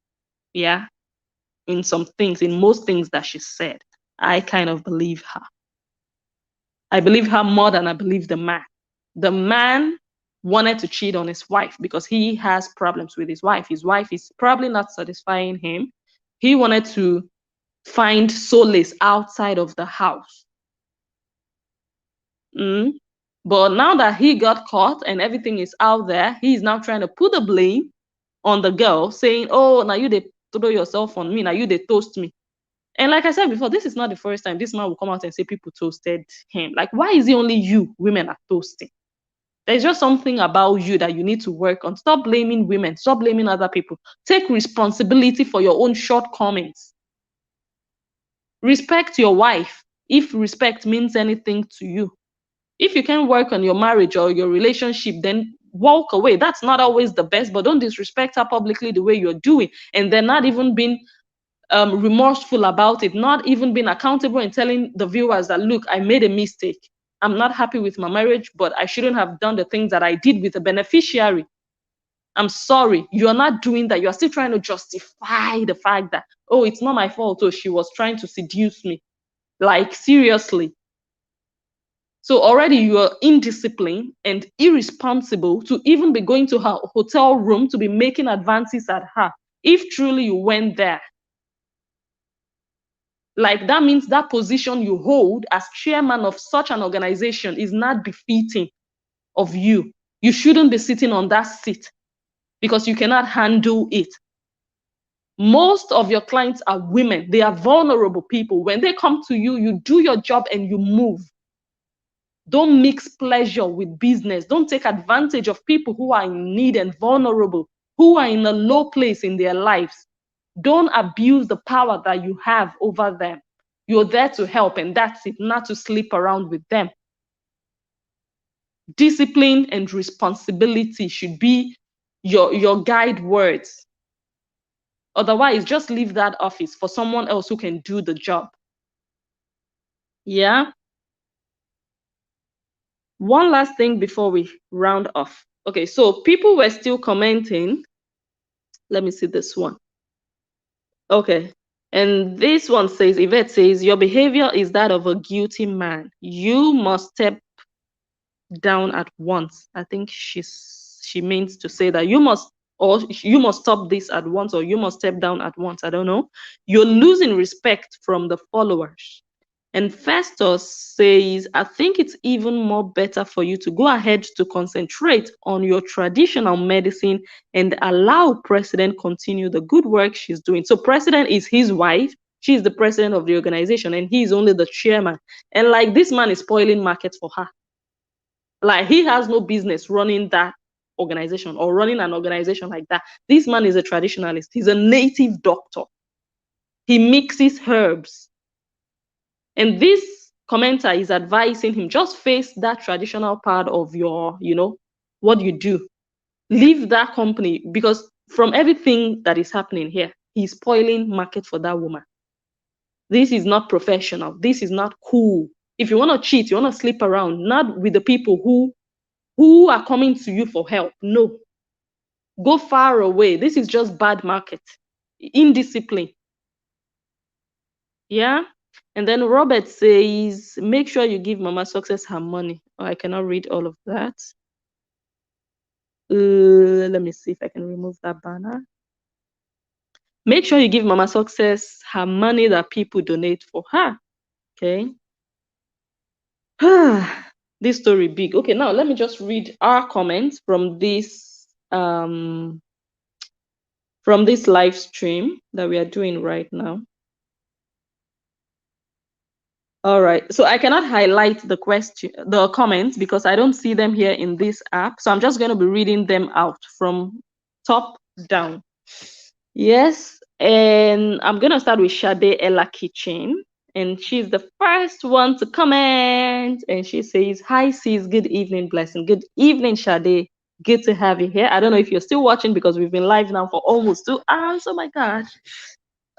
Yeah. In some things, in most things that she said, I kind of believe her. I believe her more than I believe the man. The man wanted to cheat on his wife because he has problems with his wife. His wife is probably not satisfying him. He wanted to find solace outside of the house. But now that he got caught and everything is out there, he's now trying to put the blame on the girl, saying, oh, now you they throw yourself on me, now you they toast me. And like I said before, this is not the first time this man will come out and say people toasted him. Like, why is it only you women are toasting? There's just something about you that you need to work on. Stop blaming women. Stop blaming other people. Take responsibility for your own shortcomings. Respect your wife, if respect means anything to you. If you can work on your marriage or your relationship, then walk away. That's not always the best, but don't disrespect her publicly the way you're doing. And they're not even being remorseful about it, not even being accountable and telling the viewers that, look, I made a mistake. I'm not happy with my marriage, but I shouldn't have done the things that I did with the beneficiary. I'm sorry. You're not doing that. You're still trying to justify the fact that, oh, it's not my fault. Oh, she was trying to seduce me. Like, seriously. So already you are indisciplined and irresponsible to even be going to her hotel room to be making advances at her. If truly you went there, like, that means that position you hold as chairman of such an organization is not befitting of you. You shouldn't be sitting on that seat because you cannot handle it. Most of your clients are women. They are vulnerable people. When they come to you, you do your job and you move. Don't mix pleasure with business. Don't take advantage of people who are in need and vulnerable, who are in a low place in their lives. Don't abuse the power that you have over them. You're there to help, and that's it, not to sleep around with them. Discipline and responsibility should be your guide words. Otherwise, just leave that office for someone else who can do the job. Yeah. One last thing before we round off. Okay, so people were still commenting. Let me see this one. Okay. And this one says, Yvette says, your behavior is that of a guilty man. You must step down at once. I think she means to say that you must stop this at once, or you must step down at once. I don't know. You're losing respect from the followers. And Festus says, I think it's even more better for you to go ahead to concentrate on your traditional medicine and allow President continue the good work she's doing. So President is his wife. She's the president of the organization and he's only the chairman. And like, this man is spoiling market for her. Like, he has no business running that organization or running an organization like that. This man is a traditionalist. He's a native doctor. He mixes herbs. And this commenter is advising him, just face that traditional part of your, what you do. Leave that company, because from everything that is happening here, he's spoiling market for that woman. This is not professional. This is not cool. If you want to cheat, you want to sleep around, not with the people who are coming to you for help. No. Go far away. This is just bad market. Indiscipline. Yeah. And then Robert says, make sure you give Mama Success her money. Oh, I cannot read all of that. Let me see if I can remove that banner. Make sure you give Mama Success her money that people donate for her. Okay. This story big. Okay, now let me just read our comments from this live stream that we are doing right now. All right, so I cannot highlight the comments because I don't see them here in this app. So I'm just going to be reading them out from top down. Yes, And I'm gonna start with Shade Ella Kitchen. And she's the first one to comment. And she says, "Hi sis, good evening, blessing. Good evening, Shade. Good to have you here. I don't know if you're still watching because we've been live now for almost 2 hours. Oh my gosh.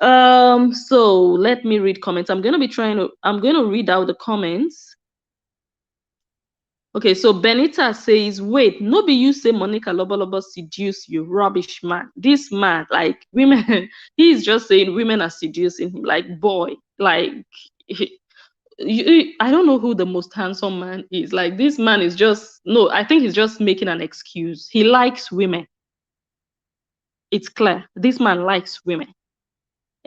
So let me read comments. I'm gonna read out the comments. Okay, so Benita says, wait, no be you say Monica Lobo seduce you, rubbish man. This man, like women, he's just saying women are seducing him. Like, boy, like I don't know who the most handsome man is. Like, this man is just, no, I think he's just making an excuse. He likes women. It's clear. This man likes women.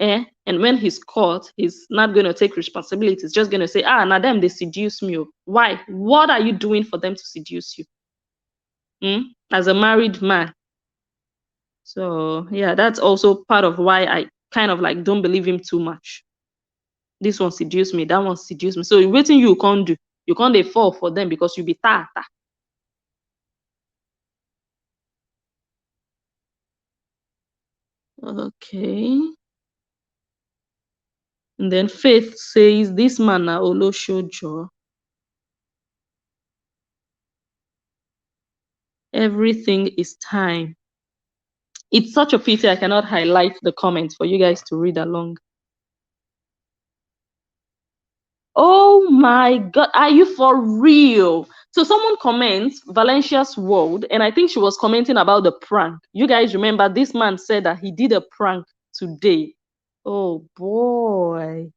And when he's caught, he's not going to take responsibility. He's just going to say, now them, they seduce me. Why? What are you doing for them to seduce you? As a married man? So yeah, that's also part of why I kind of like don't believe him too much. This one seduced me, that one seduced me. So waiting you can't do. You can't dey fall for them because you be tata. Okay. And then Faith says, this man na Oloshojo. Everything is time. It's such a pity I cannot highlight the comments for you guys to read along. Oh my God, are you for real? So someone comments Valencia's world, and I think she was commenting about the prank. You guys remember this man said that he did a prank today. Oh boy.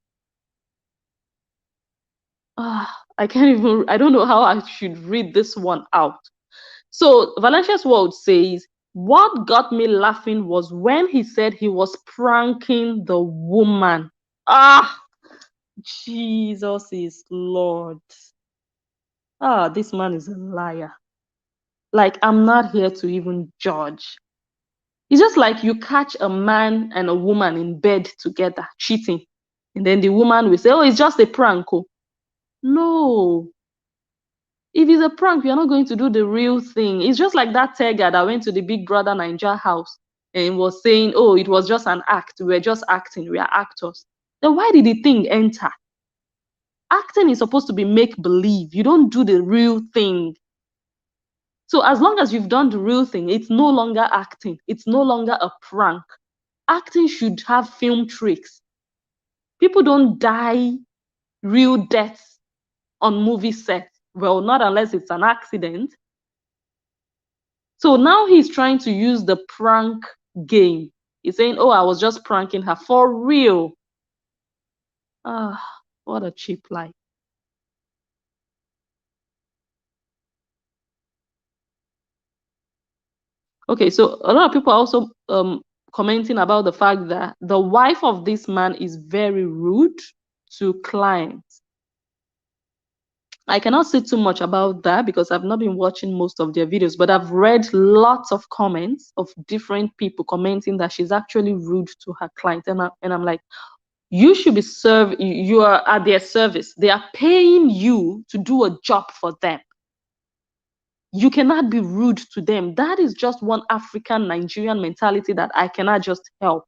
I don't know how I should read this one out. So Valencia's world says, what got me laughing was when he said he was pranking the woman. Jesus is Lord. This man is a liar. Like, I'm not here to even judge. It's just like you catch a man and a woman in bed together cheating, and then the woman will say, oh, it's just a prank. Oh. No. If it's a prank, you're not going to do the real thing. It's just like that tiger that went to the Big Brother Naija house and was saying, oh, it was just an act. We're just acting. We are actors. Then why did the thing enter? Acting is supposed to be make-believe. You don't do the real thing. So as long as you've done the real thing, it's no longer acting. It's no longer a prank. Acting should have film tricks. People don't die real deaths on movie sets. Well, not unless it's an accident. So now he's trying to use the prank game. He's saying, oh, I was just pranking her for real. What a cheap lie. Okay, so a lot of people are also commenting about the fact that the wife of this man is very rude to clients. I cannot say too much about that because I've not been watching most of their videos, but I've read lots of comments of different people commenting that she's actually rude to her clients. And I'm like, you should be served, you are at their service. They are paying you to do a job for them. You cannot be rude to them. That is just one African Nigerian mentality that I cannot just help.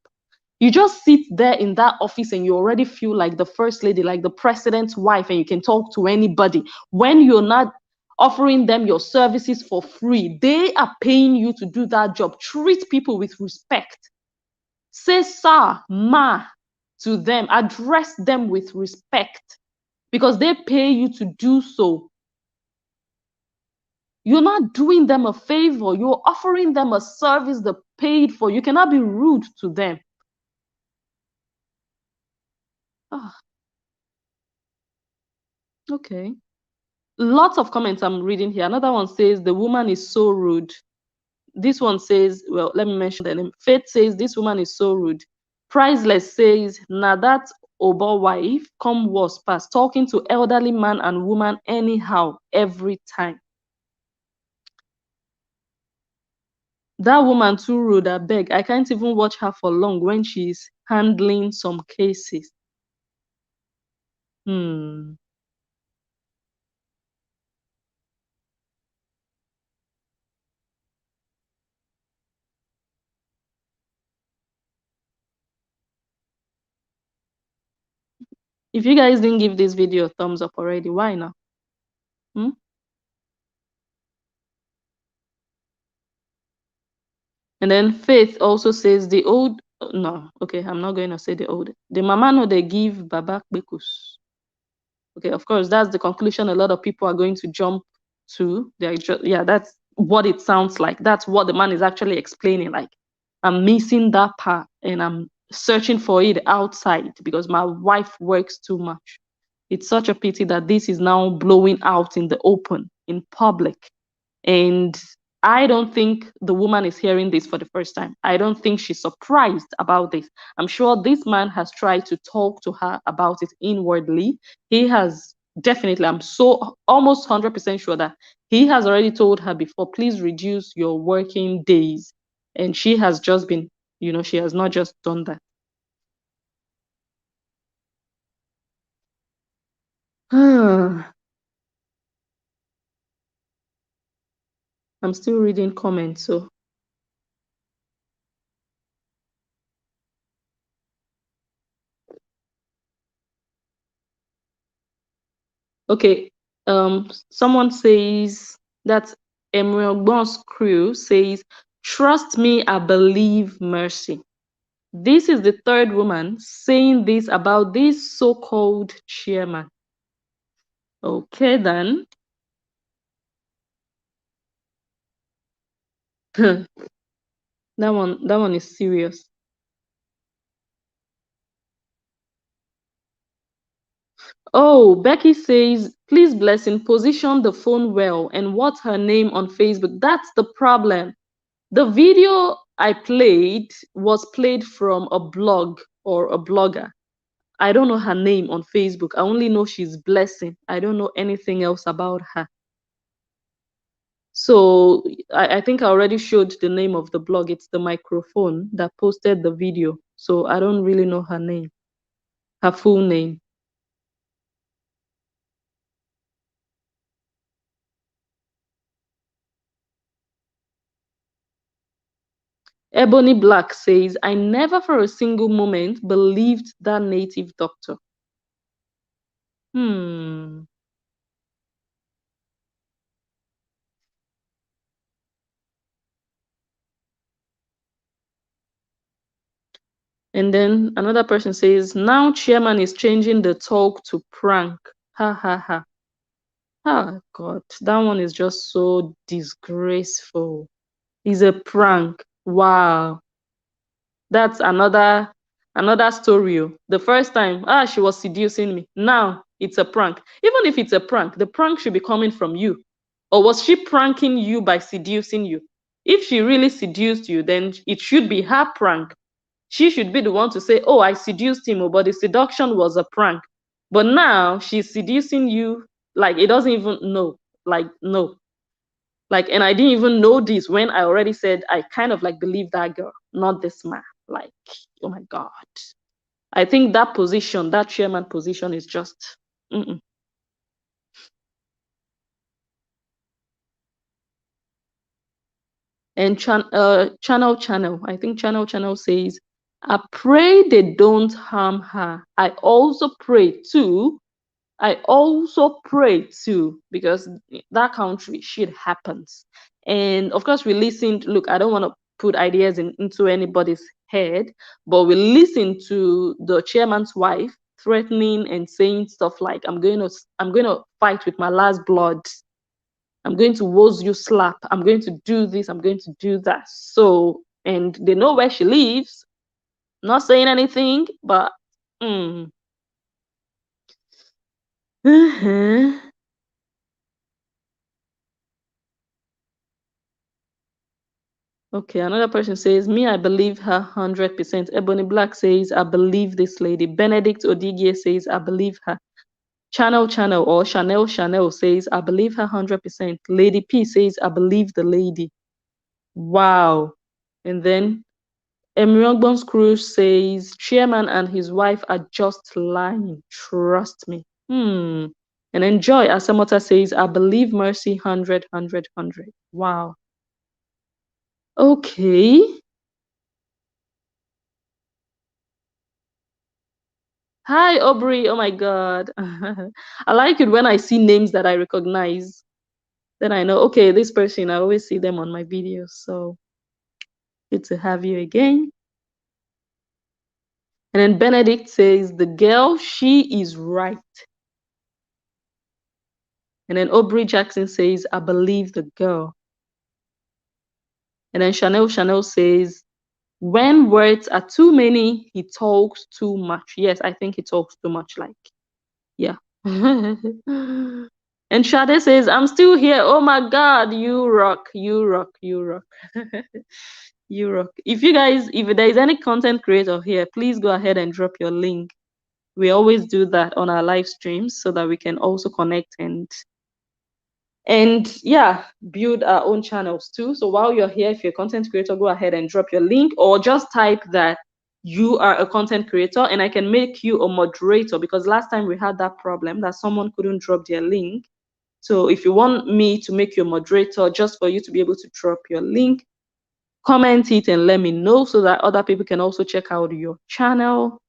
You just sit there in that office and you already feel like the first lady, like the president's wife, and you can talk to anybody. When you're not offering them your services for free, they are paying you to do that job. Treat people with respect. Say sir, ma to them. Address them with respect because they pay you to do so. You're not doing them a favor. You're offering them a service they paid for. You cannot be rude to them. Okay. Lots of comments I'm reading here. Another one says, the woman is so rude. This one says, well, let me mention the name. Faith says, this woman is so rude. Priceless says, now that Obo wife come worse past, talking to elderly man and woman anyhow every time. That woman too rude, I beg. I can't even watch her for long when she's handling some cases. If you guys didn't give this video a thumbs up already, why now? And then Faith also says the old, no, okay, I'm not going to say the old. The mama no they give babak bekus. Okay, of course, that's the conclusion a lot of people are going to jump to. Yeah, that's what it sounds like. That's what the man is actually explaining. Like, I'm missing that part and I'm searching for it outside because my wife works too much. It's such a pity that this is now blowing out in the open, in public. And I don't think the woman is hearing this for the first time. I don't think she's surprised about this. I'm sure this man has tried to talk to her about it inwardly. He has definitely, I'm so almost 100% sure that he has already told her before, please reduce your working days. And she has just been, she has not just done that. I'm still reading comments, so. Okay, someone says that Adegboye's crew says, trust me, I believe mercy. This is the third woman saying this about this so-called chairman. Okay, then. that one is serious. Oh, Becky says, please, Blessing, position the phone well and what's her name on Facebook. That's the problem. The video I played was played from a blog or a blogger. I don't know her name on Facebook. I only know she's Blessing. I don't know anything else about her. So I think I already showed the name of the blog. It's the microphone that posted the video. So I don't really know her name, her full name. Ebony Black says, I never for a single moment believed that native doctor. And then another person says, now chairman is changing the talk to prank. Ha ha ha. Ah, God, that one is just so disgraceful. It's a prank. Wow. That's another story. The first time, she was seducing me. Now it's a prank. Even if it's a prank, the prank should be coming from you. Or was she pranking you by seducing you? If she really seduced you, then it should be her prank. She should be the one to say, oh, I seduced him, but the seduction was a prank. But now she's seducing you like it doesn't even know. Like, no. Like, and I didn't even know this when I already said I kind of like believe that girl, not this man. Like, oh my God. I think that position, that chairman position is just And channel, I think channel says, I pray they don't harm her. I also pray too, because that country shit happens. And of course, we listened. Look, I don't want to put ideas into anybody's head, but we listened to the chairman's wife threatening and saying stuff like, I'm going to fight with my last blood. I'm going to woz you slap. I'm going to do this. I'm going to do that. So, and they know where she lives. Not saying anything, but Okay, another person says, me, I believe her 100%. Ebony Black says, I believe this lady. Benedict Odigie says, I believe her. Channel or Chanel says, I believe her 100%. Lady P says, I believe the lady. Wow. And then Adegboye's crew says, chairman and his wife are just lying. Trust me. And then Joy Asamota says, I believe Mercy 100, 100, 100. Wow. Okay. Hi, Aubrey. Oh my God. I like it when I see names that I recognize. Then I know, okay, this person, I always see them on my videos. So good to have you again. And then Benedict says, the girl, she is right. And then Aubrey Jackson says, I believe the girl. And then Chanel says, when words are too many, he talks too much. Yes, I think he talks too much. Like, yeah. And Shade says, I'm still here. Oh my God, you rock, you rock, you rock. You rock. If there is any content creator here, please go ahead and drop your link. We always do that on our live streams so that we can also connect and yeah, build our own channels too. So while you're here, if you're a content creator, go ahead and drop your link or just type that you are a content creator and I can make you a moderator, because last time we had that problem that someone couldn't drop their link. So if you want me to make you a moderator, just for you to be able to drop your link, comment it and let me know so that other people can also check out your channel.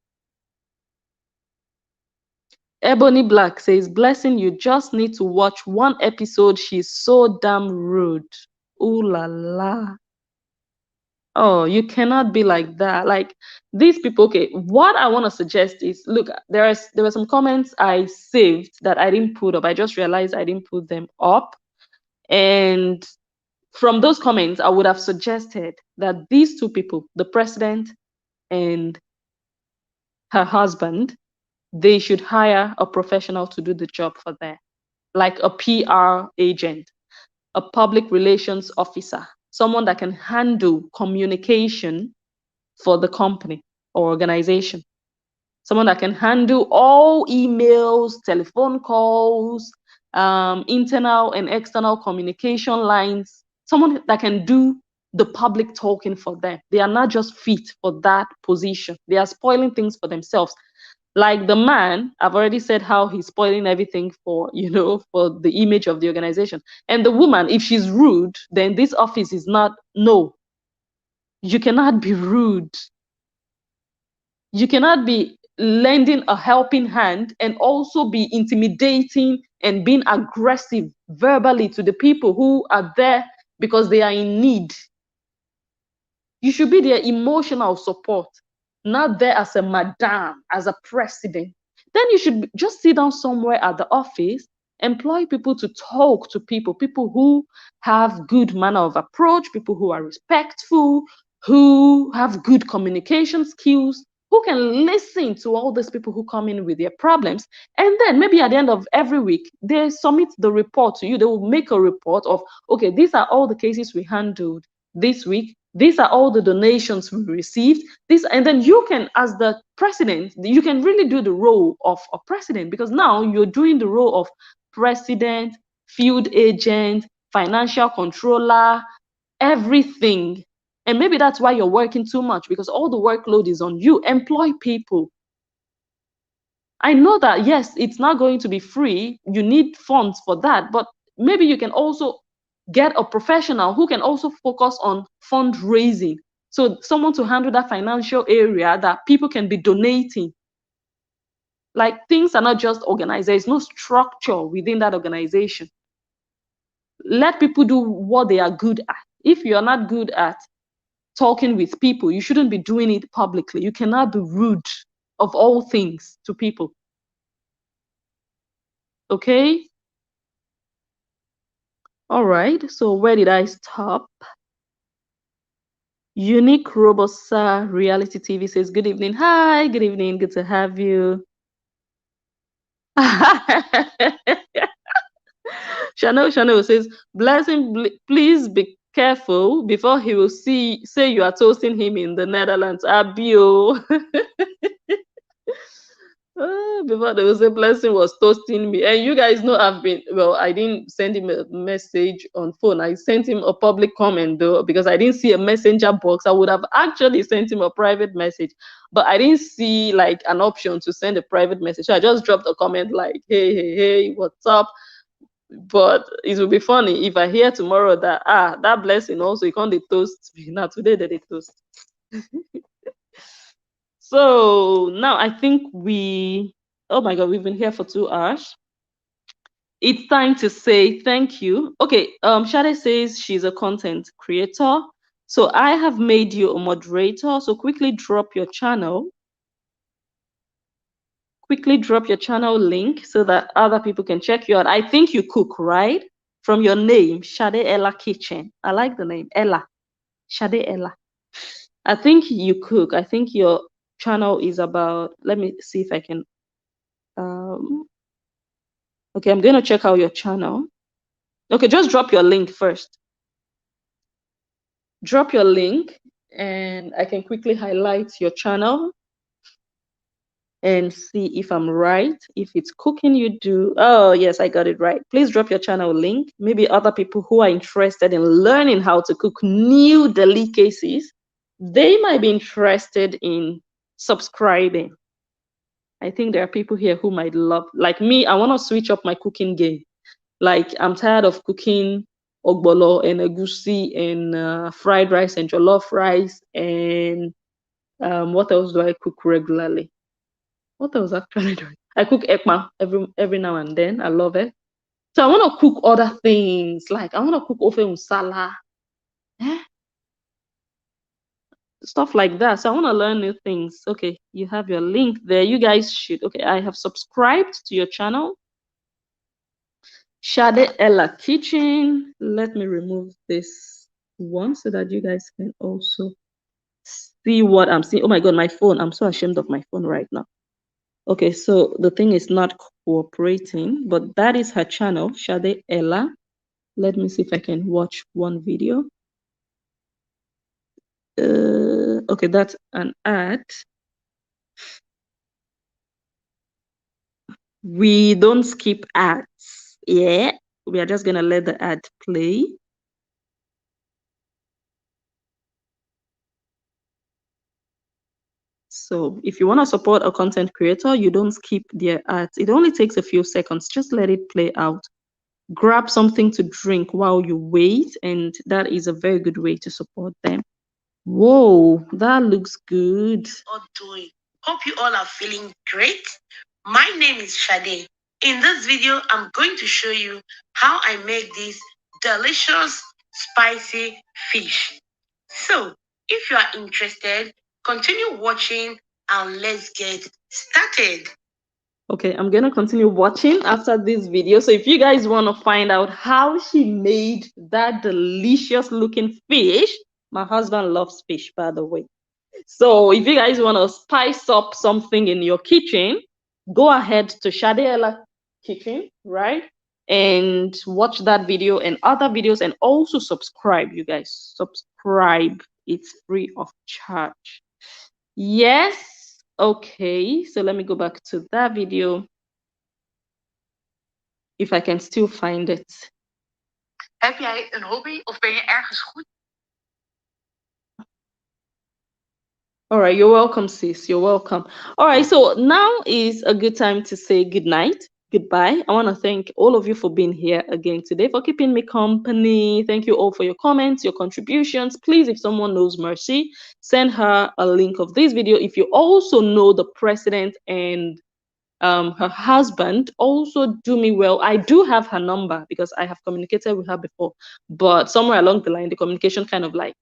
Ebony Black says, Blessing, you just need to watch one episode. She's so damn rude. Ooh la la. Oh, you cannot be like that. Like these people, okay, what I want to suggest is, look, there were some comments I saved that I didn't put up. I just realized I didn't put them up. And from those comments, I would have suggested that these two people, the president and her husband, they should hire a professional to do the job for them, like a PR agent, a public relations officer, someone that can handle communication for the company or organization, someone that can handle all emails, telephone calls, internal and external communication lines, someone that can do the public talking for them. They are not just fit for that position. They are spoiling things for themselves. Like the man, I've already said how he's spoiling everything for, for the image of the organization. And the woman, if she's rude, then this office is not, no, you cannot be rude. You cannot be lending a helping hand and also be intimidating and being aggressive verbally to the people who are there because they are in need. You should be their emotional support, not there as a madam, as a president. Then you should just sit down somewhere at the office, employ people to talk to people who have good manner of approach, people who are respectful, who have good communication skills, who can listen to all these people who come in with their problems. And then maybe at the end of every week, they submit the report to you. They will make a report of, okay, these are all the cases we handled this week. These are all the donations we received. And then you can, as the president, you can really do the role of a president, because now you're doing the role of president, field agent, financial controller, everything. And maybe that's why you're working too much, because all the workload is on you. Employ people. I know that, yes, it's not going to be free. You need funds for that. But maybe you can also get a professional who can also focus on fundraising. So someone to handle that financial area that people can be donating. Like things are not just organized. There's no structure within that organization. Let people do what they are good at. If you're not good at talking with people, you shouldn't be doing it publicly. You cannot be rude of all things to people. Okay? All right. So where did I stop? Unique Robosa Reality TV says, good evening. Hi, good evening. Good to have you. Chanel says, Blessing, please be careful before he will say you are toasting him in the Netherlands. Abio. Before they will say Blessing was toasting me. And you guys know I didn't send him a message on phone. I sent him a public comment though, because I didn't see a messenger box. I would have actually sent him a private message, but I didn't see like an option to send a private message. So I just dropped a comment like, hey, what's up? But it will be funny if I hear tomorrow that, that Blessing also, you can't toast me. Now today that they toast. So now I think oh my God, we've been here for 2 hours. It's time to say thank you. Okay, Shade says she's a content creator. So I have made you a moderator. So quickly drop your channel. Quickly drop your channel link so that other people can check you out. I think you cook, right? From your name, Shade Ella Kitchen. I like the name, Ella. Shade Ella. I think you cook. I think your channel is about, let me see if I can, okay, I'm going to check out your channel. Okay, just drop your link first. Drop your link and I can quickly highlight your channel and see if I'm right. If it's cooking you do. Oh, yes, I got it right. Please drop your channel link. Maybe other people who are interested in learning how to cook new delicacies, they might be interested in subscribing. I think there are people here who might love, like me, I want to switch up my cooking game. Like, I'm tired of cooking ogbolo and egusi and fried rice and jollof rice and what else do I cook regularly? What else actually do I cook ekpa every now and then. I love it. So I want to cook other things. Like I want to cook ofe usala, stuff like that. So I want to learn new things. Okay, you have your link there. You guys should. Okay, I have subscribed to your channel. Shade Ella Kitchen. Let me remove this one so that you guys can also see what I'm seeing. Oh my God, my phone. I'm so ashamed of my phone right now. Okay, so the thing is not cooperating, but that is her channel, Shade Ella. Let me see if I can watch one video. Okay, that's an ad. We don't skip ads. Yeah, we are just gonna let the ad play. So if you want to support a content creator, you don't skip their ads. It only takes a few seconds. Just let it play out. Grab something to drink while you wait, and that is a very good way to support them. Whoa, that looks good. All doing. Hope you all are feeling great. My name is Shade. In this video, I'm going to show you how I make this delicious, spicy fish. So, if you are interested, continue watching and let's get started. Okay, I'm gonna continue watching after this video. So if you guys want to find out how she made that delicious looking fish, my husband loves fish, by the way. So if you guys want to spice up something in your kitchen, go ahead to Shade Ella Kitchen, right? And watch that video and other videos, and also subscribe, you guys. Subscribe. It's free of charge. Yes. Okay. So let me go back to that video. If I can still find it. Heb jij een hobby of ben je ergens goed? All right, you're welcome, sis. You're welcome. All right, so now is a good time to say good night, goodbye. I want to thank all of you for being here again today, for keeping me company. Thank you all for your comments, your contributions. Please, if someone knows Mercy, send her a link of this video. If you also know the president and her husband, also do me well. I do have her number because I have communicated with her before, but somewhere along the line, the communication kind of like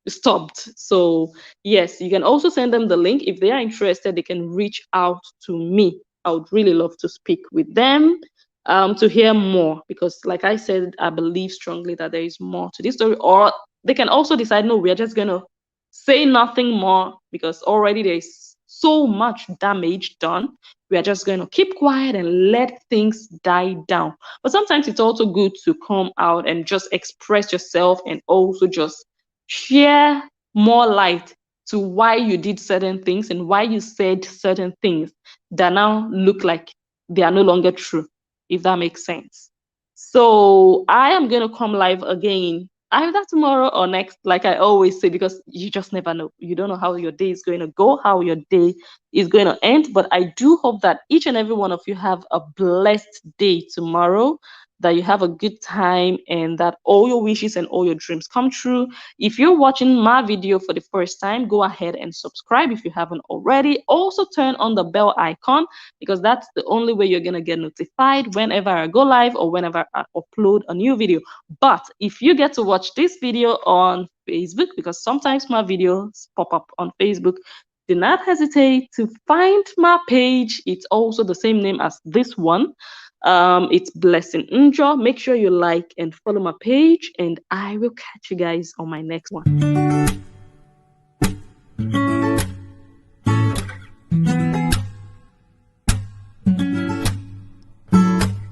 stopped. So yes, you can also send them the link. If they are interested, they can reach out to me. I would really love to speak with them to hear more, because like I said, I believe strongly that there is more to this story. Or they can also decide, no, we're just gonna say nothing more because already there's so much damage done. We are just going to keep quiet and let things die down. But sometimes it's also good to come out and just express yourself and also just share more light to why you did certain things and why you said certain things that now look like they are no longer true, if that makes sense. So I am going to come live again either tomorrow or next, like I always say, because you just never know. You don't know how your day is going to go, how your day is going to end. But I do hope that each and every one of you have a blessed day tomorrow. that you have a good time, and that all your wishes and all your dreams come true. If you're watching my video for the first time, go ahead and subscribe if you haven't already. Also turn on the bell icon, because that's the only way you're going to get notified whenever I go live or whenever I upload a new video. But if you get to watch this video on Facebook, because sometimes my videos pop up on Facebook, do not hesitate to find my page. It's also the same name as this one. It's Blessing Njoh. Make sure you like and follow my page, and I will catch you guys on my next one.